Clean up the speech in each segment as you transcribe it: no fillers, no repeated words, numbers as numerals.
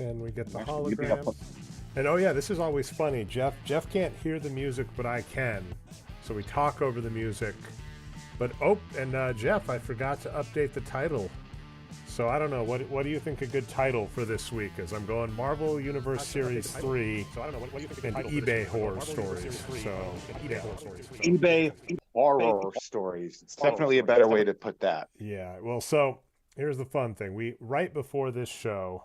and we get the Actually, you think hologram. And oh yeah, this is always funny. Jeff can't hear the music, but I can. So we talk over the music. But Jeff, I forgot to update the title. So I don't know. What do you think a good title for this week is? I'm going Marvel Universe Series 3 So I don't know. What do you think and eBay horror stories. So eBay horror stories. eBay horror stories. It's definitely a better way to put that. yeah. Well, so here's the fun thing. Right before this show,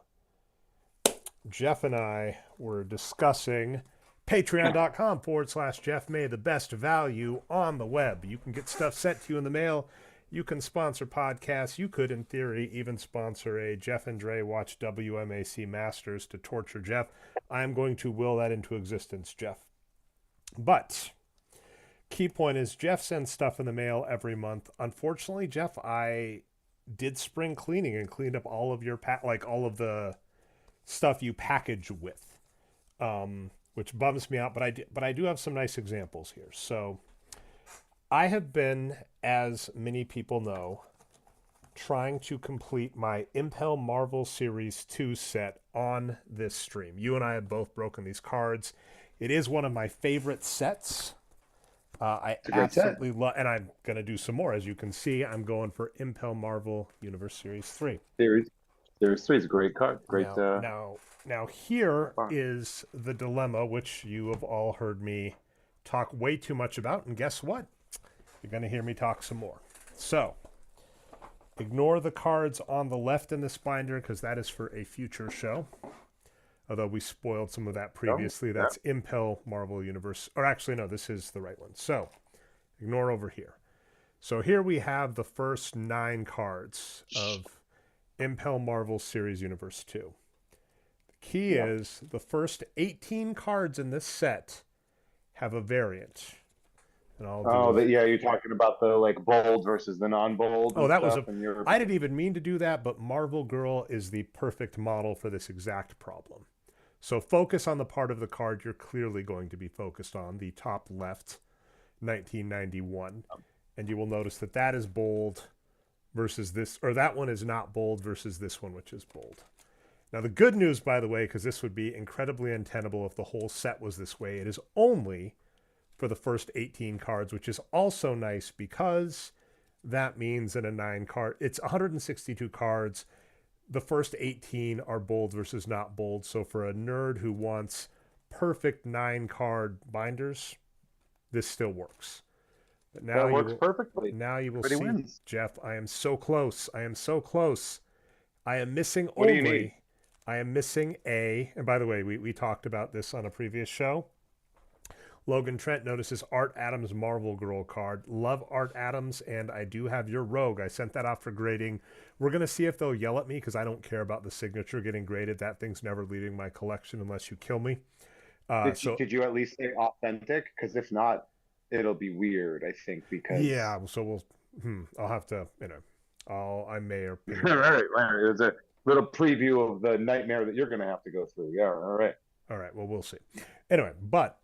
Jeff and I were discussing patreon.com/Jeff May, the best value on the web. You can get stuff sent to you in the mail. You can sponsor podcasts. You could, in theory, even sponsor a Jeff and Dre Watch WMAC Masters to torture Jeff. I'm going to will that into existence, Jeff. But key point is Jeff sends stuff in the mail every month. Unfortunately, Jeff, I did spring cleaning and cleaned up all of your all of the stuff you package with, which bums me out. But I do have some nice examples here. So I have been, as many people know, trying to complete my Impel Marvel Series 2 set on this stream. You and I have both broken these cards. It is one of my favorite sets. I absolutely love, and I'm going to do some more. As you can see, I'm going for Impel Marvel Universe Series 3. Series 3 is a great card. Great. Now here is the dilemma, which you have all heard me talk way too much about, and guess what? You're going to hear me talk some more. So, ignore the cards on the left in this binder because that is for a future show. Although we spoiled some of that previously. That's Impel Marvel Universe. Or actually, no, this is the right one. So, ignore over here. So here we have the first 9 cards of Impel Marvel Series Universe 2. The key is the first 18 cards in this set have a variant. You're talking about the bold versus the non-bold. Oh, that was I didn't even mean to do that, but Marvel Girl is the perfect model for this exact problem. So focus on the part of the card you're clearly going to be focused on, the top left, 1991. And you will notice that that is bold versus this, or that one is not bold versus this one, which is bold. Now, the good news, by the way, because this would be incredibly untenable if the whole set was this way, it is only for the first 18 cards, which is also nice because that means in a 9 card, it's 162 cards. The first 18 are bold versus not bold. So for a nerd who wants perfect 9 card binders, this still works. But now that works perfectly. Now you will see, wins. Jeff, I am so close. I am so close. I am missing what do you need? I am missing and by the way, we talked about this on a previous show. Logan Trent notices Art Adams Marvel Girl card. Love Art Adams, and I do have your Rogue. I sent that off for grading. We're going to see if they'll yell at me because I don't care about the signature getting graded. That thing's never leaving my collection unless you kill me. Did you at least say authentic? Because if not, it'll be weird, I think. Because yeah, so I'll have to, I may or right. There's a little preview of the nightmare that you're going to have to go through. Yeah, all right. Well, we'll see. Anyway, but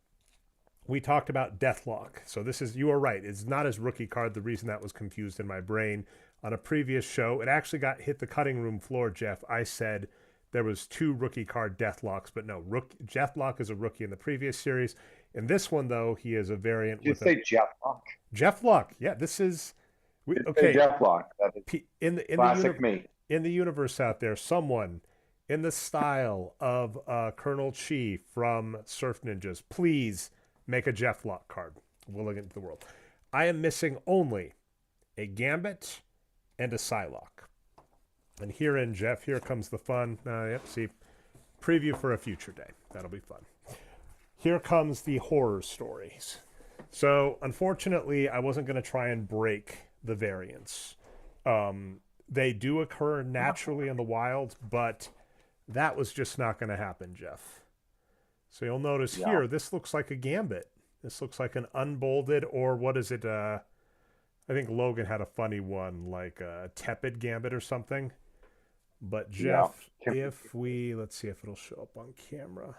we talked about Deathlock. So you are right. It's not his rookie card. The reason that was confused in my brain on a previous show, it actually hit the cutting room floor, Jeff. I said there was 2 rookie card Deathlocks, but no, Deathlock is a rookie in the previous series. In this one, though, he is a variant. You say Deathlock. Deathlock. Yeah, this is okay. Deathlock. In the universe out there, someone in the style of Colonel Chi from Surf Ninjas, please make a Deathlock card. Willing it into the world. I am missing only a Gambit and a Psylocke. And herein, Jeff, here comes the fun. Preview for a future day. That'll be fun. Here comes the horror stories. So, unfortunately, I wasn't going to try and break the variants. They do occur naturally in the wild, but that was just not going to happen, Jeff. So you'll notice here, this looks like a Gambit. This looks like an unbolded, or what is it? I think Logan had a funny one, like a tepid Gambit or something. But Jeff, let's see if it'll show up on camera.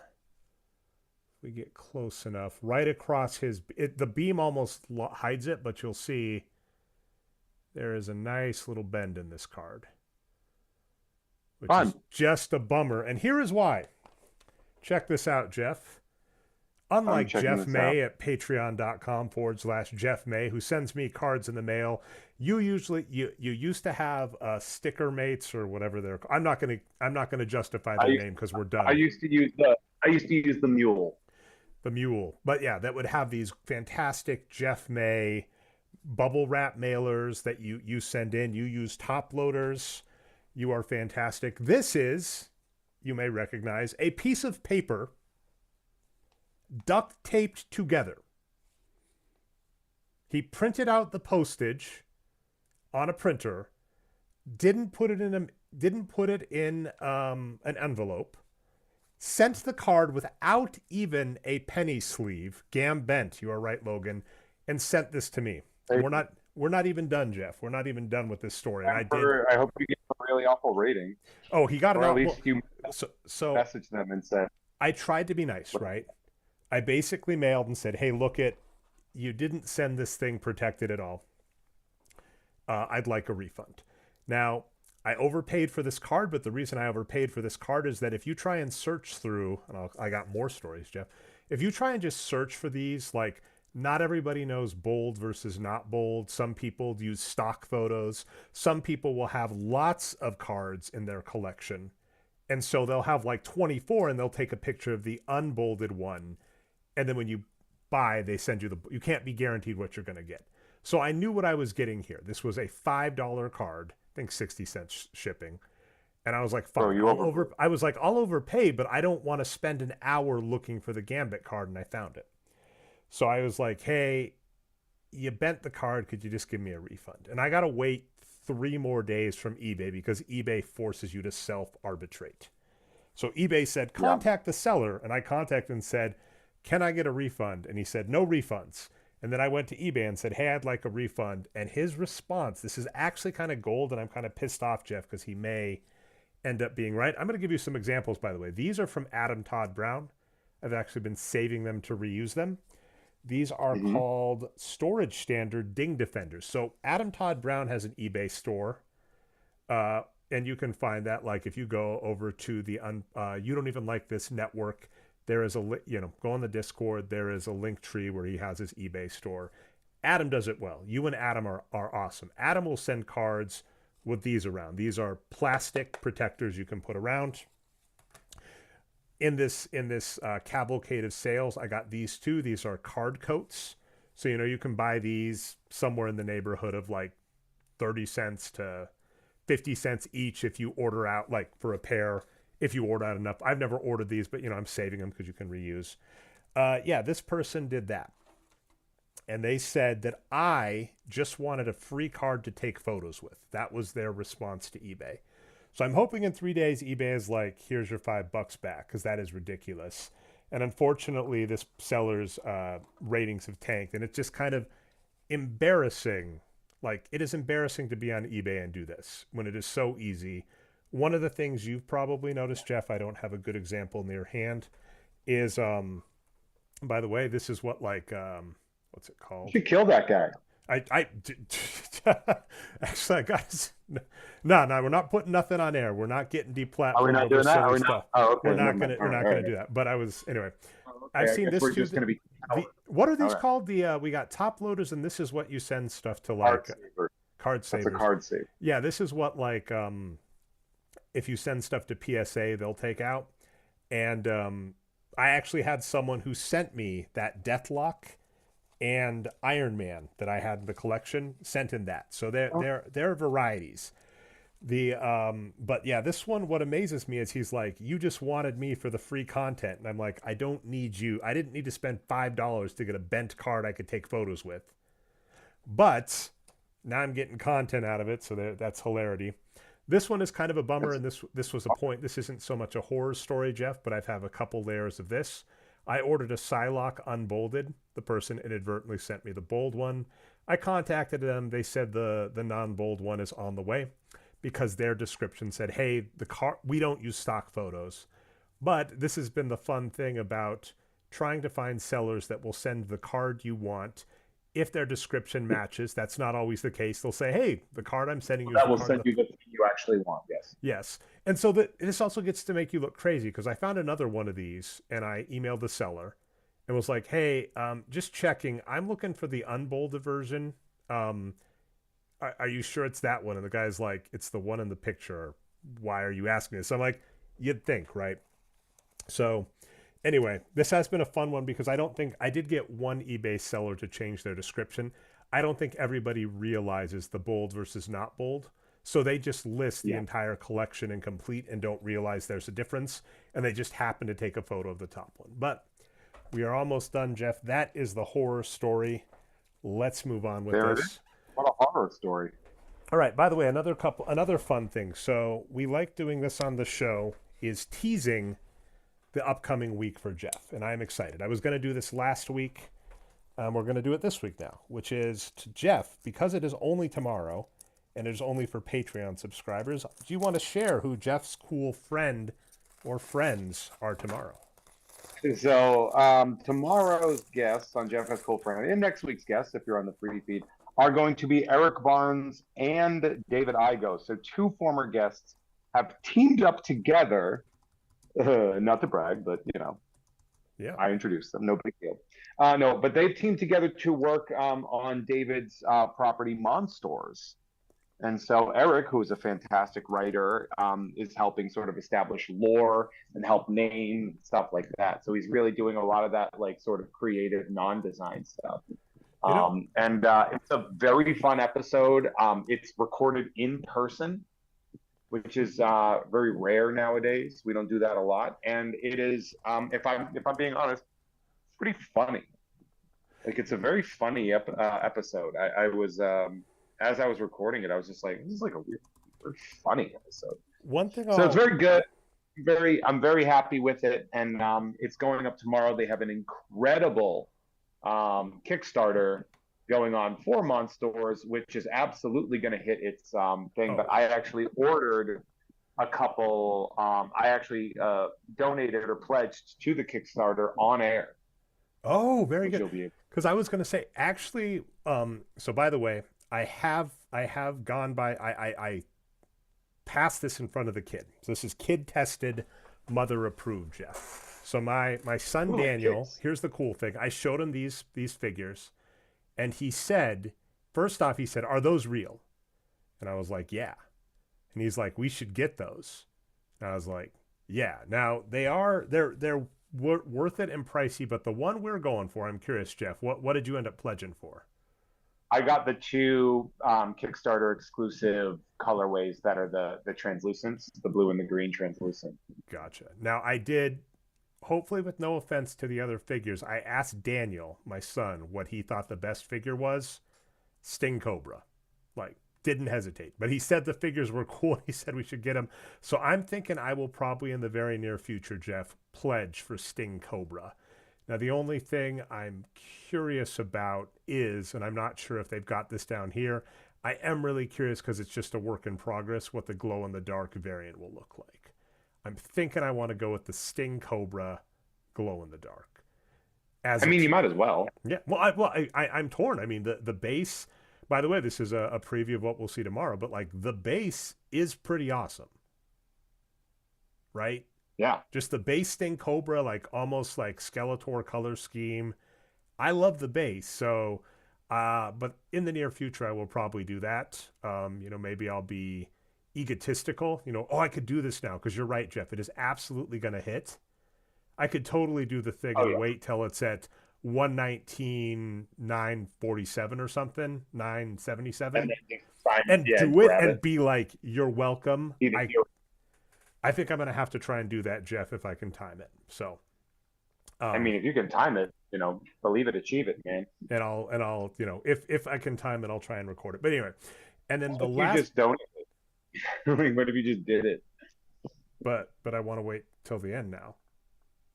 If we get close enough, right across the beam almost hides it, but you'll see there is a nice little bend in this card. which is just a bummer. And here is why. Check this out, Jeff. Unlike Jeff May at patreon.com/Jeff May, who sends me cards in the mail, you used to have sticker mates or whatever they're. I'm not gonna justify their name because we're done. I used to use the mule. The mule, but yeah, that would have these fantastic Jeff May bubble wrap mailers that you send in. You use top loaders. You are fantastic. This is, you may recognize, a piece of paper duct taped together. He printed out the postage on a printer, didn't put it in an envelope, sent the card without even a penny sleeve, gam bent. You are right, Logan, and sent this to me. We're not even done, Jeff. We're not even done with this story. I hope you get a really awful rating. Oh, he got it. Or at least you so message them and said. I tried to be nice, right? I basically mailed and said, hey, look you didn't send this thing protected at all. I'd like a refund. Now, I overpaid for this card, but the reason I overpaid for this card is that if you try and search through, and I got more stories, Jeff. If you try and just search for these, like, not everybody knows bold versus not bold. Some people use stock photos. Some people will have lots of cards in their collection. And so they'll have like 24 and they'll take a picture of the unbolded one. And then when you buy, they send you you can't be guaranteed what you're going to get. So I knew what I was getting here. This was a $5 card, I think 60 cents shipping. And I was like, fuck, I'll overpay, but I don't want to spend an hour looking for the Gambit card. And I found it. So I was like, hey, you bent the card. Could you just give me a refund? And I got to wait 3 more days from eBay because eBay forces you to self-arbitrate. So eBay said, contact the seller. And I contacted and said, can I get a refund? And he said, no refunds. And then I went to eBay and said, hey, I'd like a refund. And his response, this is actually kind of gold, and I'm kind of pissed off, Jeff, because he may end up being right. I'm going to give you some examples, by the way. These are from Adam Todd Brown. I've actually been saving them to reuse them. These are called storage standard ding defenders. So Adam Todd Brown has an eBay store, and you can find that, like, if you go over to the you don't even like this network, there is go on the Discord, there is a link tree where he has his eBay store. Adam does it well. You and Adam are awesome. Adam will send cards with these around. These are plastic protectors you can put around. In this cavalcade of sales, I got these two. These are card coats. So, you can buy these somewhere in the neighborhood of like 30 cents to 50 cents each if you order out, like, for a pair, if you order out enough. I've never ordered these, but, I'm saving them because you can reuse. This person did that. And they said that I just wanted a free card to take photos with. That was their response to eBay. So I'm hoping in 3 days, eBay is like, here's your $5 back, because that is ridiculous. And unfortunately, this seller's ratings have tanked. And it's just kind of embarrassing. Like, it is embarrassing to be on eBay and do this when it is so easy. One of the things you've probably noticed, Jeff, I don't have a good example near hand, is, by the way, this is what, like, what's it called? You should kill that guy. Actually, I got no, we're not putting nothing on air. We're not getting deplatformed. Are we not doing that? Are we not? Oh, okay. We're not gonna do that. But I was anyway. Okay, I've seen this too. What are these called? We got top loaders, and this is what you send stuff to, like card savers. That's a card save. Yeah, this is what, like, if you send stuff to PSA, they'll take out. And I actually had someone who sent me that Deathlock and Iron Man that I had in the collection, sent in that. So there are varieties. But yeah, this one, what amazes me is he's like, you just wanted me for the free content. And I'm like, I don't need you. I didn't need to spend $5 to get a bent card I could take photos with. But now I'm getting content out of it. So that's hilarity. This one is kind of a bummer. And this was a point. This isn't so much a horror story, Jeff, but I have a couple layers of this. I ordered a Psylocke unbolded. The person inadvertently sent me the bold one. I contacted them. They said the non-bold one is on the way because their description said, hey, we don't use stock photos. But this has been the fun thing about trying to find sellers that will send the card you want. If their description matches, that's not always the case. They'll say, hey, the card I'm sending you. That will send you the you actually want. Yes. Yes. And so this also gets to make you look crazy because I found another one of these and I emailed the seller and was like, hey, just checking. I'm looking for the unbolded version. Are you sure it's that one? And the guy's like, it's the one in the picture. Why are you asking this? I'm like, you'd think, right? So anyway, this has been a fun one because I did get one eBay seller to change their description. I don't think everybody realizes the bold versus not bold. So they just list the entire collection incomplete and don't realize there's a difference. And they just happen to take a photo of the top one. But we are almost done, Jeff. That is the horror story. Let's move on with this. What a horror story. All right. By the way, another fun thing. So we like doing this on the show is teasing the upcoming week for Jeff. And I'm excited. I was going to do this last week. We're going to do it this week now, which is to Jeff, because it is only tomorrow and it is only for Patreon subscribers. Do you want to share who Jeff's cool friend or friends are tomorrow? So tomorrow's guests on Jeff Has Cool Friend and next week's guests, if you're on the free feed, are going to be Eric Barnes and David Igo. So two former guests have teamed up together, not to brag, but yeah, I introduced them, no big deal. No, but they've teamed together to work on David's property Monstores. And so Eric, who is a fantastic writer, is helping sort of establish lore and help name stuff like that. So he's really doing a lot of that, like sort of creative, non-design stuff. And it's a very fun episode. It's recorded in person, which is very rare nowadays. We don't do that a lot. And it is, if I'm being honest, pretty funny. Like, it's a very funny episode. I was as I was recording it, I was just like, this is like a weird funny episode. One thing, so it's very good. I'm very happy with it, and it's going up tomorrow. They have an incredible Kickstarter going on for Monstores, which is absolutely going to hit its thing. But I actually ordered a couple. I actually donated or pledged to the Kickstarter on air. Oh, very good. Because I was going to say, actually, so by the way, I have gone by, I passed this in front of the kid. So this is kid tested, mother approved, Jeff. So my son, Daniel, here's the cool thing. I showed him these figures and he said, first off, he said, are those real? And I was like, yeah. And he's like, we should get those. And I was like, yeah. Now they're worth it and pricey, but the one we're going for, I'm curious, Jeff, what did you end up pledging for? I got the two Kickstarter exclusive colorways that are the translucents, the blue and the green translucent. Gotcha. Now I did, hopefully with no offense to the other figures, I asked Daniel, my son, what he thought the best figure was. Sting Cobra. Like, didn't hesitate. But he said the figures were cool. He said we should get them. So I'm thinking I will probably in the very near future, Jeff, pledge for Sting Cobra. Now, the only thing I'm curious about is, and I'm not sure if they've got this down here, I am really curious because it's just a work in progress what the glow-in-the-dark variant will look like. I'm thinking I want to go with the Sting Cobra glow-in-the-dark. You might as well. Yeah, I'm torn. I mean, the base, by the way, this is a preview of what we'll see tomorrow, but like the base is pretty awesome. Right? Yeah. Just the base Sting Cobra, like almost like Skeletor color scheme. I love the base. So, but in the near future, I will probably do that. Maybe I'll be egotistical. I could do this now because you're right, Jeff. It is absolutely going to hit. I could totally do the thing and wait till it's at 119,947 or something, 977, and do it and be like, "You're welcome." I think I'm going to have to try and do that, Jeff, if I can time it. So, if you can time it, believe it, achieve it, man. And I'll, if I can time it, I'll try and record it. But anyway, and then you just don't. What if you just did it? But I want to wait till the end now.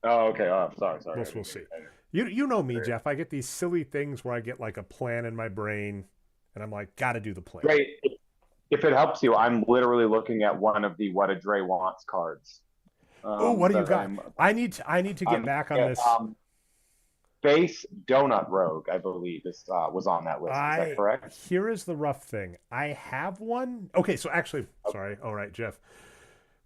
Oh, okay. Oh, sorry. We'll see. You know me, Jeff. I get these silly things where I get like a plan in my brain, and I'm like, got to do the plan. Right. If it helps you, I'm literally looking at one of the What a Dre Wants cards. What do you got? I need to get back on this. Space Donut Rogue, I believe, was on that list. Is that correct? Here is the rough thing. I have one. Okay, so actually, sorry. All right, Jeff.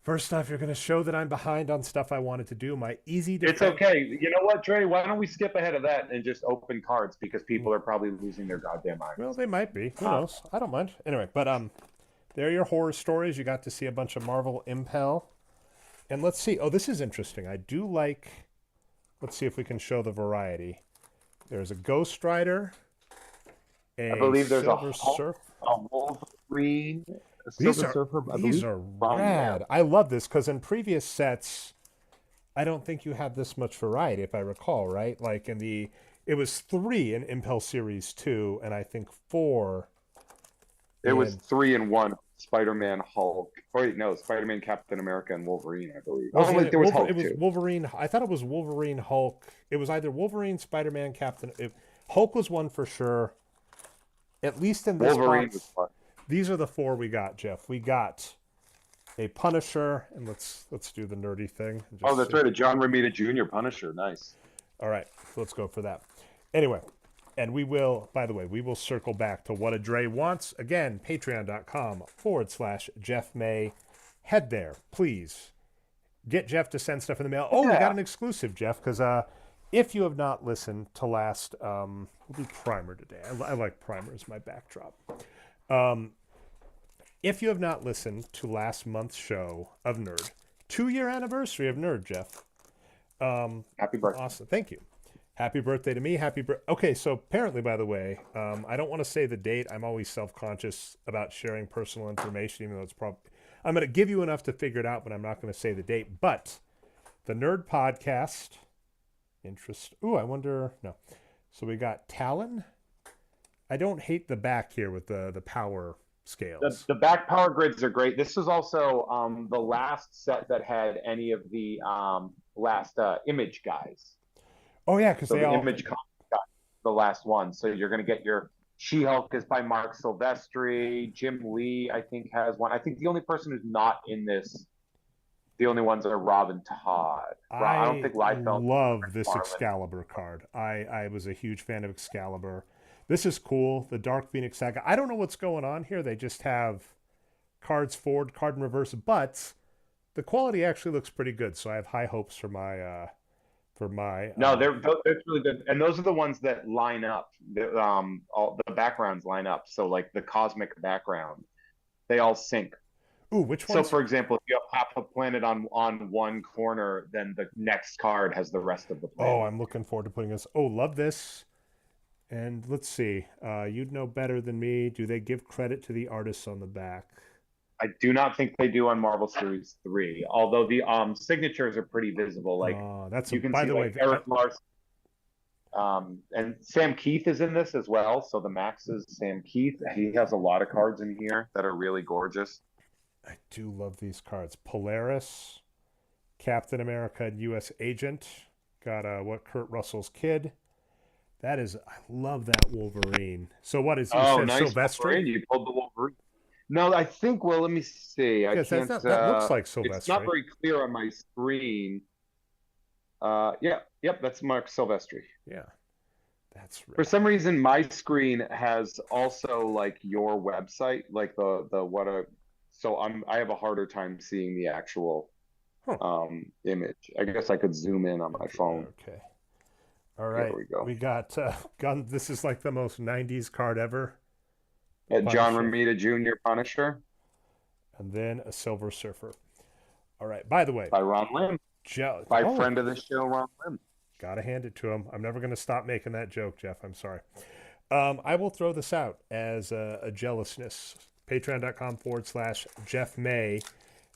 First off, you're going to show that I'm behind on stuff I wanted to do. My easy defense. It's okay. You know what, Dre? Why don't we skip ahead of that and just open cards because people are probably losing their goddamn minds. Well, they might be. Who knows? I don't mind. Anyway, but there are your horror stories. You got to see a bunch of Marvel Impel. And let's see. Oh, this is interesting. I do like... Let's see if we can show the variety. There's a Ghost Rider. I believe there's a Wolverine. These are rad. I love this because in previous sets, I don't think you had this much variety, if I recall, right? Like it was 3 in Impel Series 2, and I think 4. It was 3 in 1. Spider-Man, Hulk. Or wait, no, Spider-Man, Captain America, and Wolverine, I believe. There was Hulk, it was too. Wolverine. I thought it was Wolverine, Hulk. It was either Wolverine, Spider-Man, Hulk was one for sure. At least in this Wolverine box. was fun. These are the 4 we got, Jeff. We got a Punisher, and let's do the nerdy thing. That's right, a John Romita Jr. Punisher. Nice. All right, so let's go for that. Anyway, and we will, by the way, we will circle back to What a Dre Wants. Again, patreon.com/Jeff May. Head there, please. Get Jeff to send stuff in the mail. Oh, we got an exclusive, Jeff, because if you have not listened to last, we'll do Primer today. I like Primer as my backdrop. If you have not listened to last month's show of Nerd, 2-year anniversary of Nerd, Jeff. Happy birthday. Awesome. Thank you. Happy birthday to me. Okay, so apparently, by the way, I don't want to say the date. I'm always self-conscious about sharing personal information, even though it's probably... I'm going to give you enough to figure it out, but I'm not going to say the date. But the Nerd Podcast... Ooh, I wonder... No. So we got Talon. I don't hate the back here with the power scales. The back power grids are great. This is also the last set that had any of the last Image guys. Oh yeah, because they all Image got the last one. So you're going to get your She-Hulk is by Mark Silvestri. Jim Lee, I think, has one. I think the only person who's not in this, the only ones are Rob and Todd. I don't think Liefeld. Love this Excalibur card. I was a huge fan of Excalibur. This is cool. The Dark Phoenix Saga. I don't know what's going on here. They just have cards forward, card in reverse, but the quality actually looks pretty good. So I have high hopes for my No, they're really good, and those are the ones that line up. All the backgrounds line up. So like the cosmic background, they all sync. Ooh, which one? So for example, if you have half a planet on one corner, then the next card has the rest of the planet. Oh, I'm looking forward to putting this. Oh, love this. And let's see. You'd know better than me. Do they give credit to the artists on the back? I do not think they do on Marvel Series 3, although the signatures are pretty visible. Like you can see like Eric Larson. And Sam Keith is in this as well. So the Max is Sam Keith. He has a lot of cards in here that are really gorgeous. I do love these cards. Polaris, Captain America, and U.S. Agent. Got Kurt Russell's kid. I love that Wolverine. So what is he? Oh, nice. Silvestri? Wolverine. You pulled the Wolverine. No, I think, well, let me see. That looks like Silvestri. It's not very clear on my screen. Yep, that's Mark Silvestri. Yeah. That's right. For some reason, my screen has also like your website, like so I have a harder time seeing the actual image. I guess I could zoom in on my phone. Okay. All right. There we go. We got gun. This is like the most 90s card ever. John Romita Jr. Punisher. And then a Silver Surfer. All right. By the way. By Ron Lim. Friend of the show, Ron Lim. Gotta hand it to him. I'm never going to stop making that joke, Jeff. I'm sorry. I will throw this out as a jealousness. Patreon.com/Jeff May.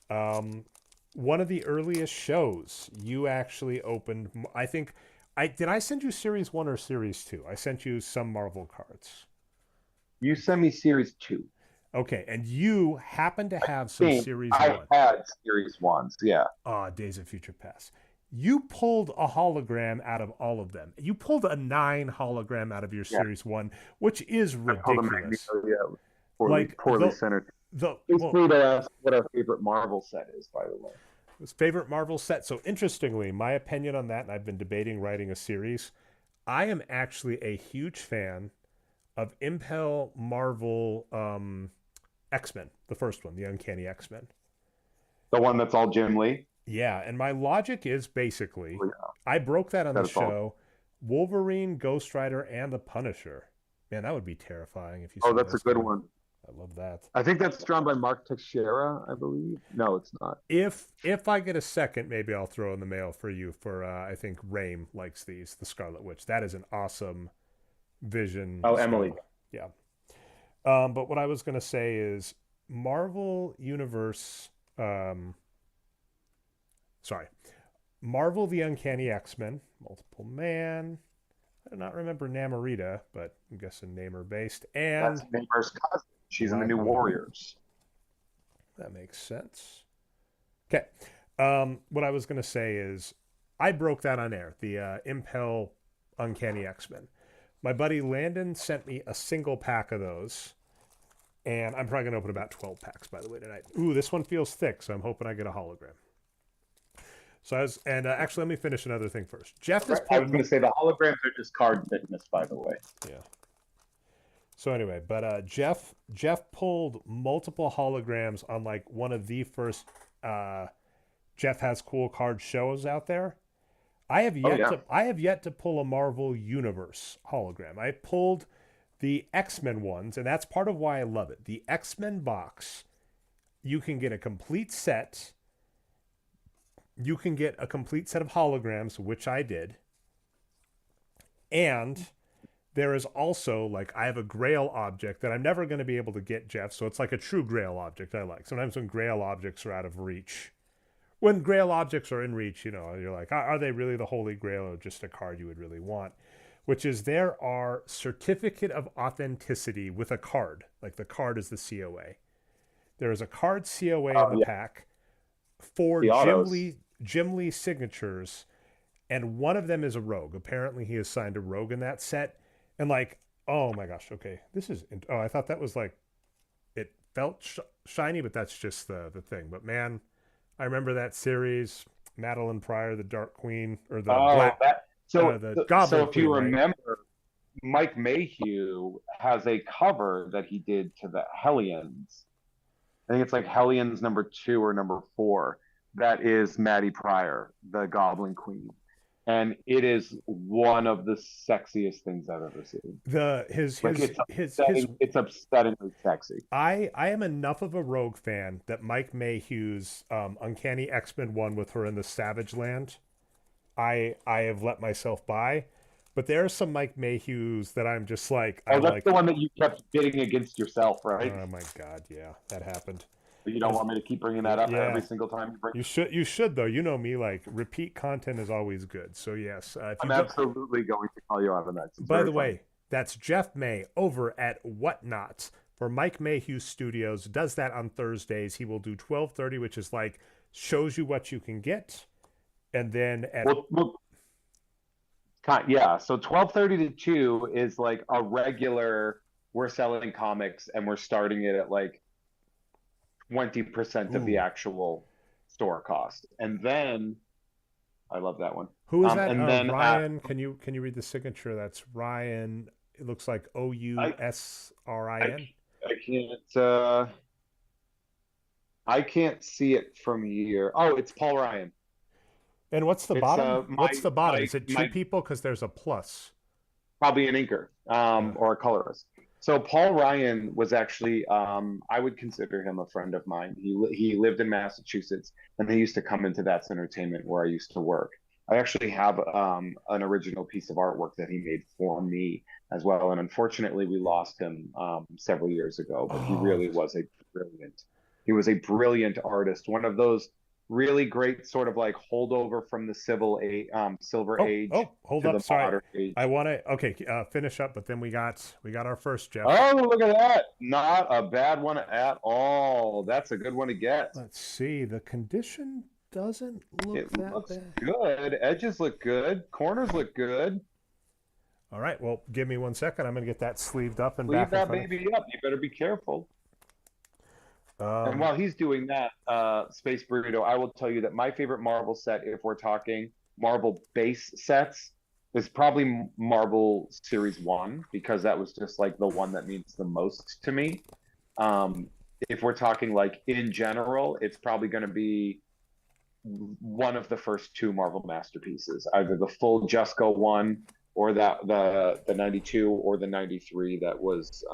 One of the earliest shows you actually opened. I think. Did I send you Series 1 or Series 2? I sent you some Marvel cards. You sent me Series 2. Okay, and you happen to have some Series 1. I had Series 1s, yeah. Days of Future Past. You pulled a hologram out of all of them. You pulled a 9 hologram out of your Series 1, which is ridiculous. Poorly centered. Basically, they asked what our favorite Marvel set is, by the way. His favorite Marvel set. So interestingly, my opinion on that, and I've been debating writing a series, I am actually a huge fan of Impel Marvel X-Men, the first one, the Uncanny X-Men. The one that's all Jim Lee. Yeah, and my logic is basically, Oh, yeah. I broke that on That the it's all. show, Wolverine, Ghost Rider, and the Punisher. Man, that would be terrifying if you Oh, saw that's a those good together. one. I love that. I think that's drawn by Mark Teixeira, I believe. No, it's not. If I get a second, maybe I'll throw in the mail for you for I think Rame likes these, the Scarlet Witch. That is an awesome Vision. Oh, Scarlet. Emily. Yeah. But what I was gonna say is Marvel Universe. Sorry, Marvel the Uncanny X-Men, Multiple Man. I do not remember Namorita, but I'm guessing Namor based. And That's Namor's cousin. She's in the Black New Widow. Warriors. That makes sense. Okay. What I was going to say is I broke that on air, the Impel Uncanny X-Men. My buddy Landon sent me a single pack of those, and I'm probably going to open about 12 packs, by the way, tonight. Ooh, this one feels thick, so I'm hoping I get a hologram. So actually, let me finish another thing first. Jeff is. I was going to say the holograms are just card fitness, by the way. Yeah. So anyway, but Jeff pulled multiple holograms on like one of the first Jeff Has Cool Card shows out there. I have yet to pull a Marvel Universe hologram. I pulled the X-Men ones, and that's part of why I love it. The X-Men box, you can get a complete set. You can get a complete set of holograms, which I did. And there is also, like, I have a Grail object that I'm never going to be able to get, Jeff. So it's like a true Grail object I like. Sometimes when Grail objects are out of reach. When Grail objects are in reach, you know, you're like, are they really the Holy Grail or just a card you would really want? Which is there are Certificate of Authenticity with a card. Like the card is the COA. There is a card COA in the pack for Jim Lee signatures, and one of them is a rogue. Apparently he has signed a rogue in that set. And like, oh my gosh, okay. I thought that was like, it felt shiny, but that's just the thing. But man, I remember that series, Madeline Pryor, the Dark Queen, or the Black. The Goblin so if Queen, you right? remember, Mike Mayhew has a cover that he did to the Hellions. I think it's like Hellions #2 or #4. That is Maddie Pryor, the Goblin Queen. And it is one of the sexiest things I've ever seen. It's upsettingly sexy. I am enough of a Rogue fan that Mike Mayhew's Uncanny X-Men one with her in the Savage Land, I have let myself buy. But there are some Mike Mayhews that I'm just like, that's the one that you kept bidding against yourself, right? Oh my God, yeah, that happened. You don't want me to keep bringing that up every single time you bring. You should though. You know me, like repeat content is always good. So yes, I'm absolutely going to call you out on that. By the way, that's Jeff May over at Whatnot for Mike Mayhew Studios. Does that on Thursdays. He will do 12:30, which is like shows you what you can get, and then at so 12:30 to 2 is like a regular. We're selling comics and we're starting it at like 20% of the actual store cost, and then I love that one. Who is that? And then Ryan, can you read the signature? That's Ryan. It looks like OUSRIN. I can't see it from here. Oh, it's Paul Ryan. And what's the bottom? What's the bottom? Is it two people? Because there's a plus. Probably an inker or a colorist. So Paul Ryan was actually, I would consider him a friend of mine. He lived in Massachusetts, and they used to come into That's Entertainment where I used to work. I actually have an original piece of artwork that he made for me as well. And unfortunately, we lost him several years ago, but he really was he was a brilliant artist. One of those really great sort of like holdover from the Silver Age. Hold up, sorry. I want to finish up, but then we got our first, Jeff. Oh, look at that! Not a bad one at all. That's a good one to get. Let's see. The condition doesn't look that bad. Good. Edges look good. Corners look good. All right. Well, give me 1 second. I'm going to get that sleeved up and back. Sleeve that baby up. You better be careful. And while he's doing that, Space Burrito, I will tell you that my favorite Marvel set, if we're talking Marvel base sets, is probably Marvel Series 1, because that was just like the one that means the most to me. If we're talking like in general, it's probably going to be one of the first two Marvel masterpieces, either the full Jesco one or the 92 or the 93 that was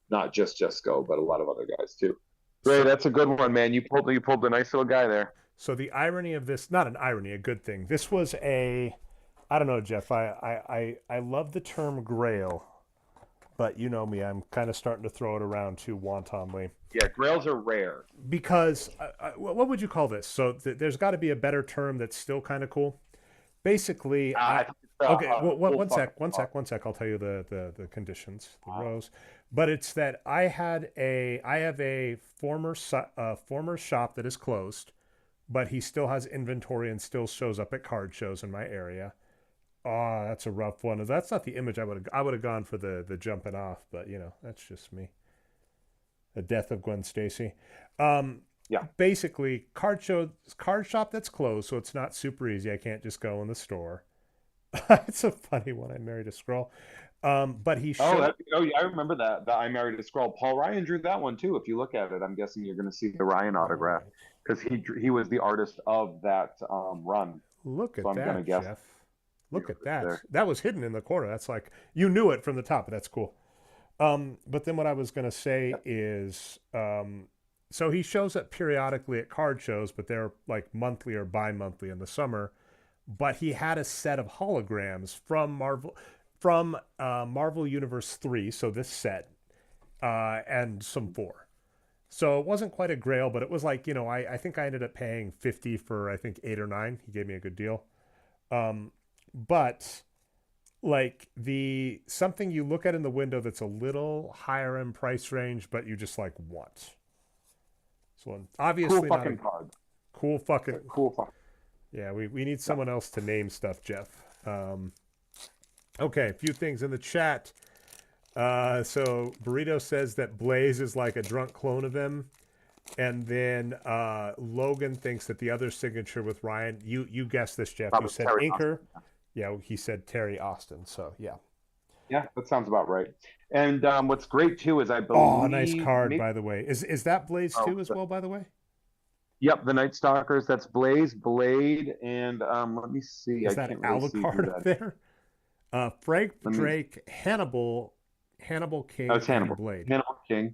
not just Jesco, but a lot of other guys too. Ray, that's a good one, man. You pulled a nice little guy there. So the irony of this, not an irony, a good thing. This was a, I don't know, Jeff. I love the term grail, but you know me, I'm kind of starting to throw it around too wantonly. Yeah, grails are rare. Because what would you call this? So there's got to be a better term that's still kind of cool. Basically, okay. Well, one sec. I'll tell you the conditions, the rows. But it's that I have a former shop that is closed, but he still has inventory and still shows up at card shows in my area. Oh, that's a rough one. That's not the image I would have gone for the jumping off, but you know, that's just me. The death of Gwen Stacy. Yeah. Basically, card shop that's closed, so it's not super easy. I can't just go in the store. It's a funny one. I married a scroll. But he showed... yeah, I remember that. I married a scroll. Paul Ryan drew that one too. If you look at it, I'm guessing you're going to see the Ryan autograph, because he was the artist of that run. Look at that, Jeff. Look at that. There. That was hidden in the corner. That's like, you knew it from the top, but that's cool. But then what I was going to say is, so he shows up periodically at card shows, but they're like monthly or bi-monthly in the summer. But he had a set of holograms from Marvel Universe 3, so this set, and some 4. So it wasn't quite a grail, but it was like, you know, I think I ended up paying $50 for, I think, 8 or 9. He gave me a good deal. But like something you look at in the window that's a little higher in price range, but you just like want. So obviously cool fucking card. Cool fucking. Yeah, we need someone else to name stuff, Jeff. Okay, a few things in the chat. So Burrito says that Blaze is like a drunk clone of him. And then Logan thinks that the other signature with Ryan, you guessed this, Jeff. You said Terry Inker. Austin. Yeah, he said Terry Austin. So yeah. Yeah, that sounds about right. And what's great too is I believe. Oh, nice card, by the way. Is that Blaze too as well, by the way? Yep, the Night Stalkers. That's Blaze, Blade, and let me see. Is that Alucard there? Frank Drake, Hannibal King, oh, it's Hannibal. Blade. Hannibal King.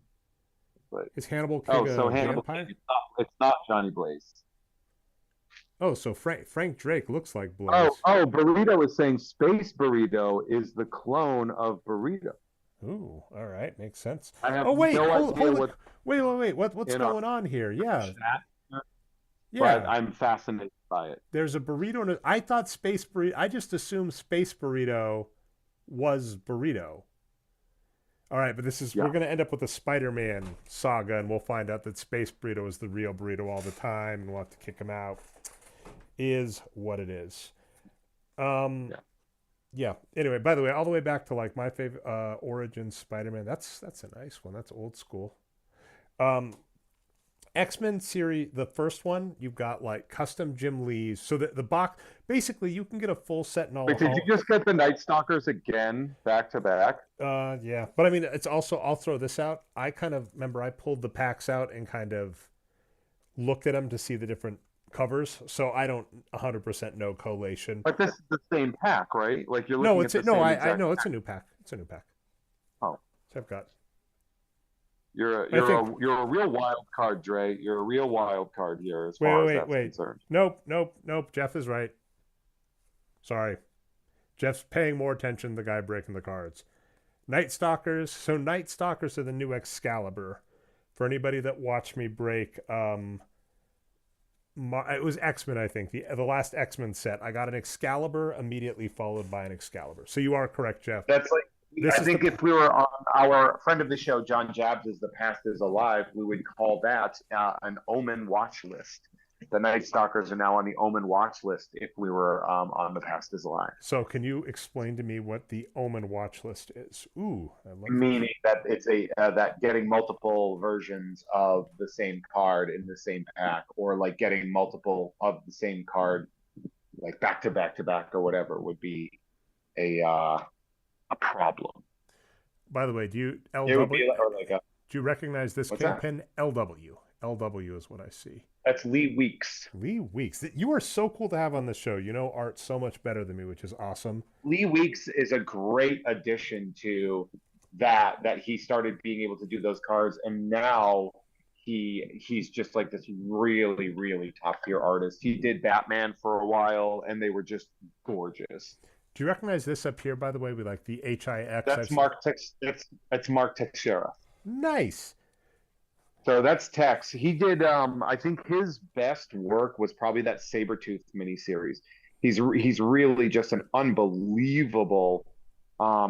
But is Hannibal King a Hannibal vampire? King, it's not Johnny Blaze. Oh, so Frank Drake looks like Blaze. Oh, Burrito is saying Space Burrito is the clone of Burrito. Ooh, all right, makes sense. I have wait, what's going on here? Yeah. Yeah, but I'm fascinated by it. There's a burrito. I thought Space Burrito. I just assumed Space Burrito was Burrito. All right, but we're going to end up with a Spider-Man saga, and we'll find out that Space Burrito is the real Burrito all the time, and we'll have to kick him out. Is what it is. Yeah. Anyway, by the way, all the way back to like my favorite Origins Spider-Man. That's a nice one. That's old school. X-Men series, the first one, you've got like custom Jim Lee's. So the box, basically, you can get a full set and all. Wait, did you just get the Night Stalkers again, back to back? Yeah, but I mean, it's also. I'll throw this out. I kind of remember I pulled the packs out and kind of looked at them to see the different covers. So I don't 100% know collation. But this is the same pack, right? Like you're looking no, at the no, same I know it's a new pack. It's a new pack. Oh, so I've got. You're a real wild card, Dre. You're a real wild card here as far as that's concerned. Nope. Jeff is right. Sorry. Jeff's paying more attention to the guy breaking the cards. Night Stalkers. So Night Stalkers are the new Excalibur. For anybody that watched me break, it was X-Men, I think. The last X-Men set. I got an Excalibur immediately followed by an Excalibur. So you are correct, Jeff. That's like. I think if we were on our friend of the show, John Jabs, is The Past is Alive, we would call that an Omen watch list. The Night Stalkers are now on the Omen watch list if we were on The Past is Alive. So can you explain to me what the Omen watch list is? Ooh, I love meaning that it's that getting multiple versions of the same card in the same pack, or like getting multiple of the same card like back to back to back or whatever would be a problem. By the way, It would be or like a do you recognize this what's that? kingpin? LW. LW is what I see. That's Lee Weeks. Lee Weeks. You are so cool to have on the show. You know art so much better than me, which is awesome. Lee Weeks is a great addition to that he started being able to do those cards, and now he's just like this really really top tier artist. He did Batman for a while, and they were just gorgeous. Do you recognize this up here, by the way, with like the HIX? That's Mark Tex. That's Mark Teixeira. Nice. So that's Tex. He did. I think his best work was probably that Sabretooth miniseries. He's really just an unbelievable.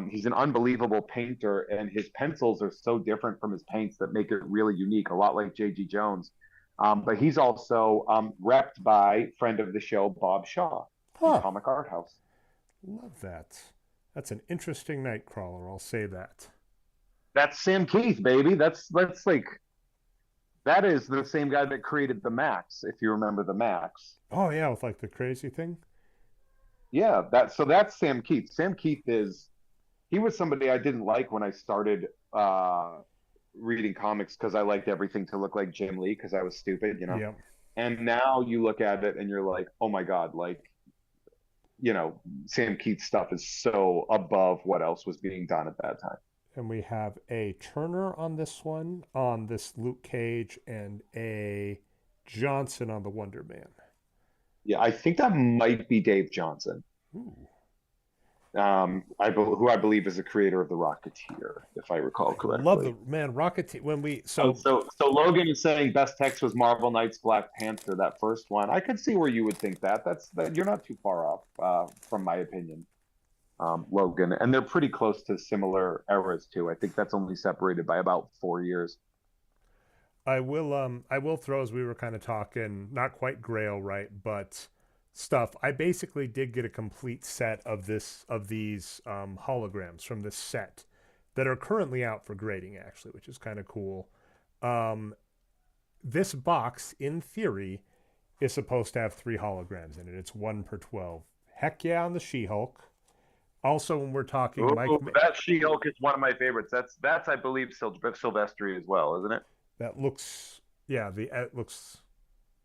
He's an unbelievable painter, and his pencils are so different from his paints that make it really unique. A lot like J.G. Jones. But he's also repped by friend of the show Bob Shaw, from Comic Art House. Love that. That's an interesting Nightcrawler. I'll say that. That's Sam Keith, baby. That's like that is the same guy that created the Max, if you remember the Max. Oh yeah, with like the crazy thing. Yeah, that's Sam Keith. Sam Keith he was somebody I didn't like when I started reading comics because I liked everything to look like Jim Lee because I was stupid, you know. Yep. And now you look at it and you're like, oh my God, like, you know, Sam Keith's stuff is so above what else was being done at that time. And we have a Turner on this one, on this Luke Cage, and a Johnson on the Wonder Man. Yeah, I think that might be Dave Johnson. Ooh. Who I believe is the creator of the Rocketeer, if I recall correctly. Love the man Rocketeer. When we so Logan is saying best text was Marvel Knights Black Panther, that first one. I could see where you would think that. You're not too far off, from my opinion, Logan, and they're pretty close to similar eras too. I think that's only separated by about 4 years. I will throw, as we were kind of talking, not quite Grail, right, but stuff. I basically did get a complete set of these holograms from this set that are currently out for grading, actually, which is kind of cool. This box, in theory, is supposed to have 3 holograms in it. It's 1 per 12. Heck yeah, on the She-Hulk. Also, when we're talking, that She-Hulk is one of my favorites. That's I believe Silvestri as well, isn't it? That looks, yeah, it looks.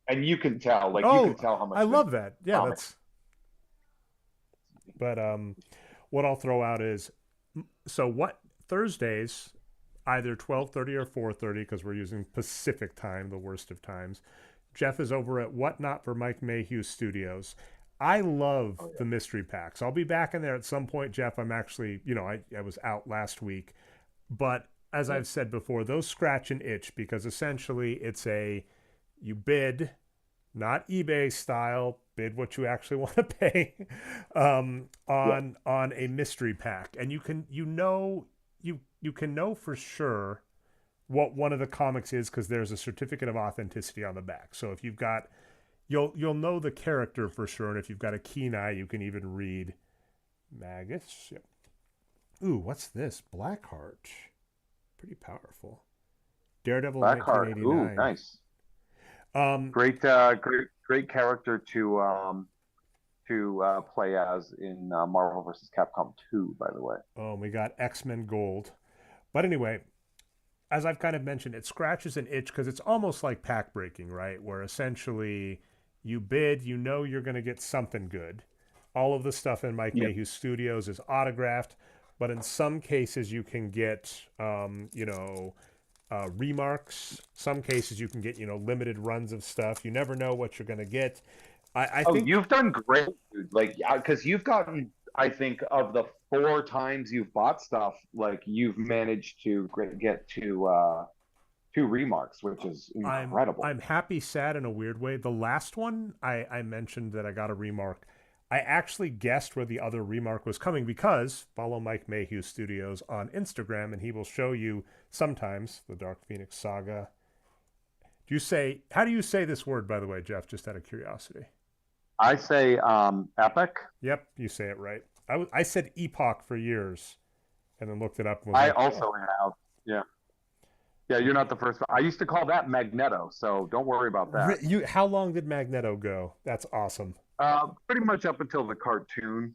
And you can tell, like, you can tell how much. I love that. Yeah, that's. But what I'll throw out is, so what Thursdays, either 12:30 or 4:30, because we're using Pacific time, the worst of times. Jeff is over at Whatnot for Mike Mayhew Studios. I love the mystery packs. I'll be back in there at some point, Jeff. I'm actually, I was out last week, but as I've said before, those scratch and itch, because essentially it's you bid, not eBay style, bid what you actually want to pay, on a mystery pack, and you can know for sure what one of the comics is because there's a certificate of authenticity on the back. So if you've got, you'll know the character for sure, and if you've got a keen eye, you can even read Magus. Yep. Ooh, what's this? Blackheart. Pretty powerful. Daredevil, Blackheart. 1989. Ooh, nice. Great character to play as in Marvel vs. Capcom 2, by the way. Oh, we got X-Men Gold. But anyway, as I've kind of mentioned, it scratches an itch because it's almost like pack breaking, right? Where essentially you bid, you're going to get something good. All of the stuff in Mike Mayhew Studios is autographed, but in some cases you can get, remarks. Some cases you can get, limited runs of stuff. You never know what you're going to get. I think you've done great, dude. Like, because you've gotten, I think, of the 4 times you've bought stuff, like you've managed to get to 2 remarks, which is incredible. I'm happy, sad in a weird way. The last one I mentioned that I got a remark. I actually guessed where the other remark was coming because follow Mike Mayhew Studios on Instagram, and he will show you sometimes the Dark Phoenix Saga. How do you say this word, by the way, Jeff, just out of curiosity? I say epic. Yep, you say it right. I said epoch for years and then looked it up. And also have. Yeah. Yeah, you're not the first. I used to call that Magneto, so don't worry about that. How long did Magneto go? That's awesome. Pretty much up until the cartoon.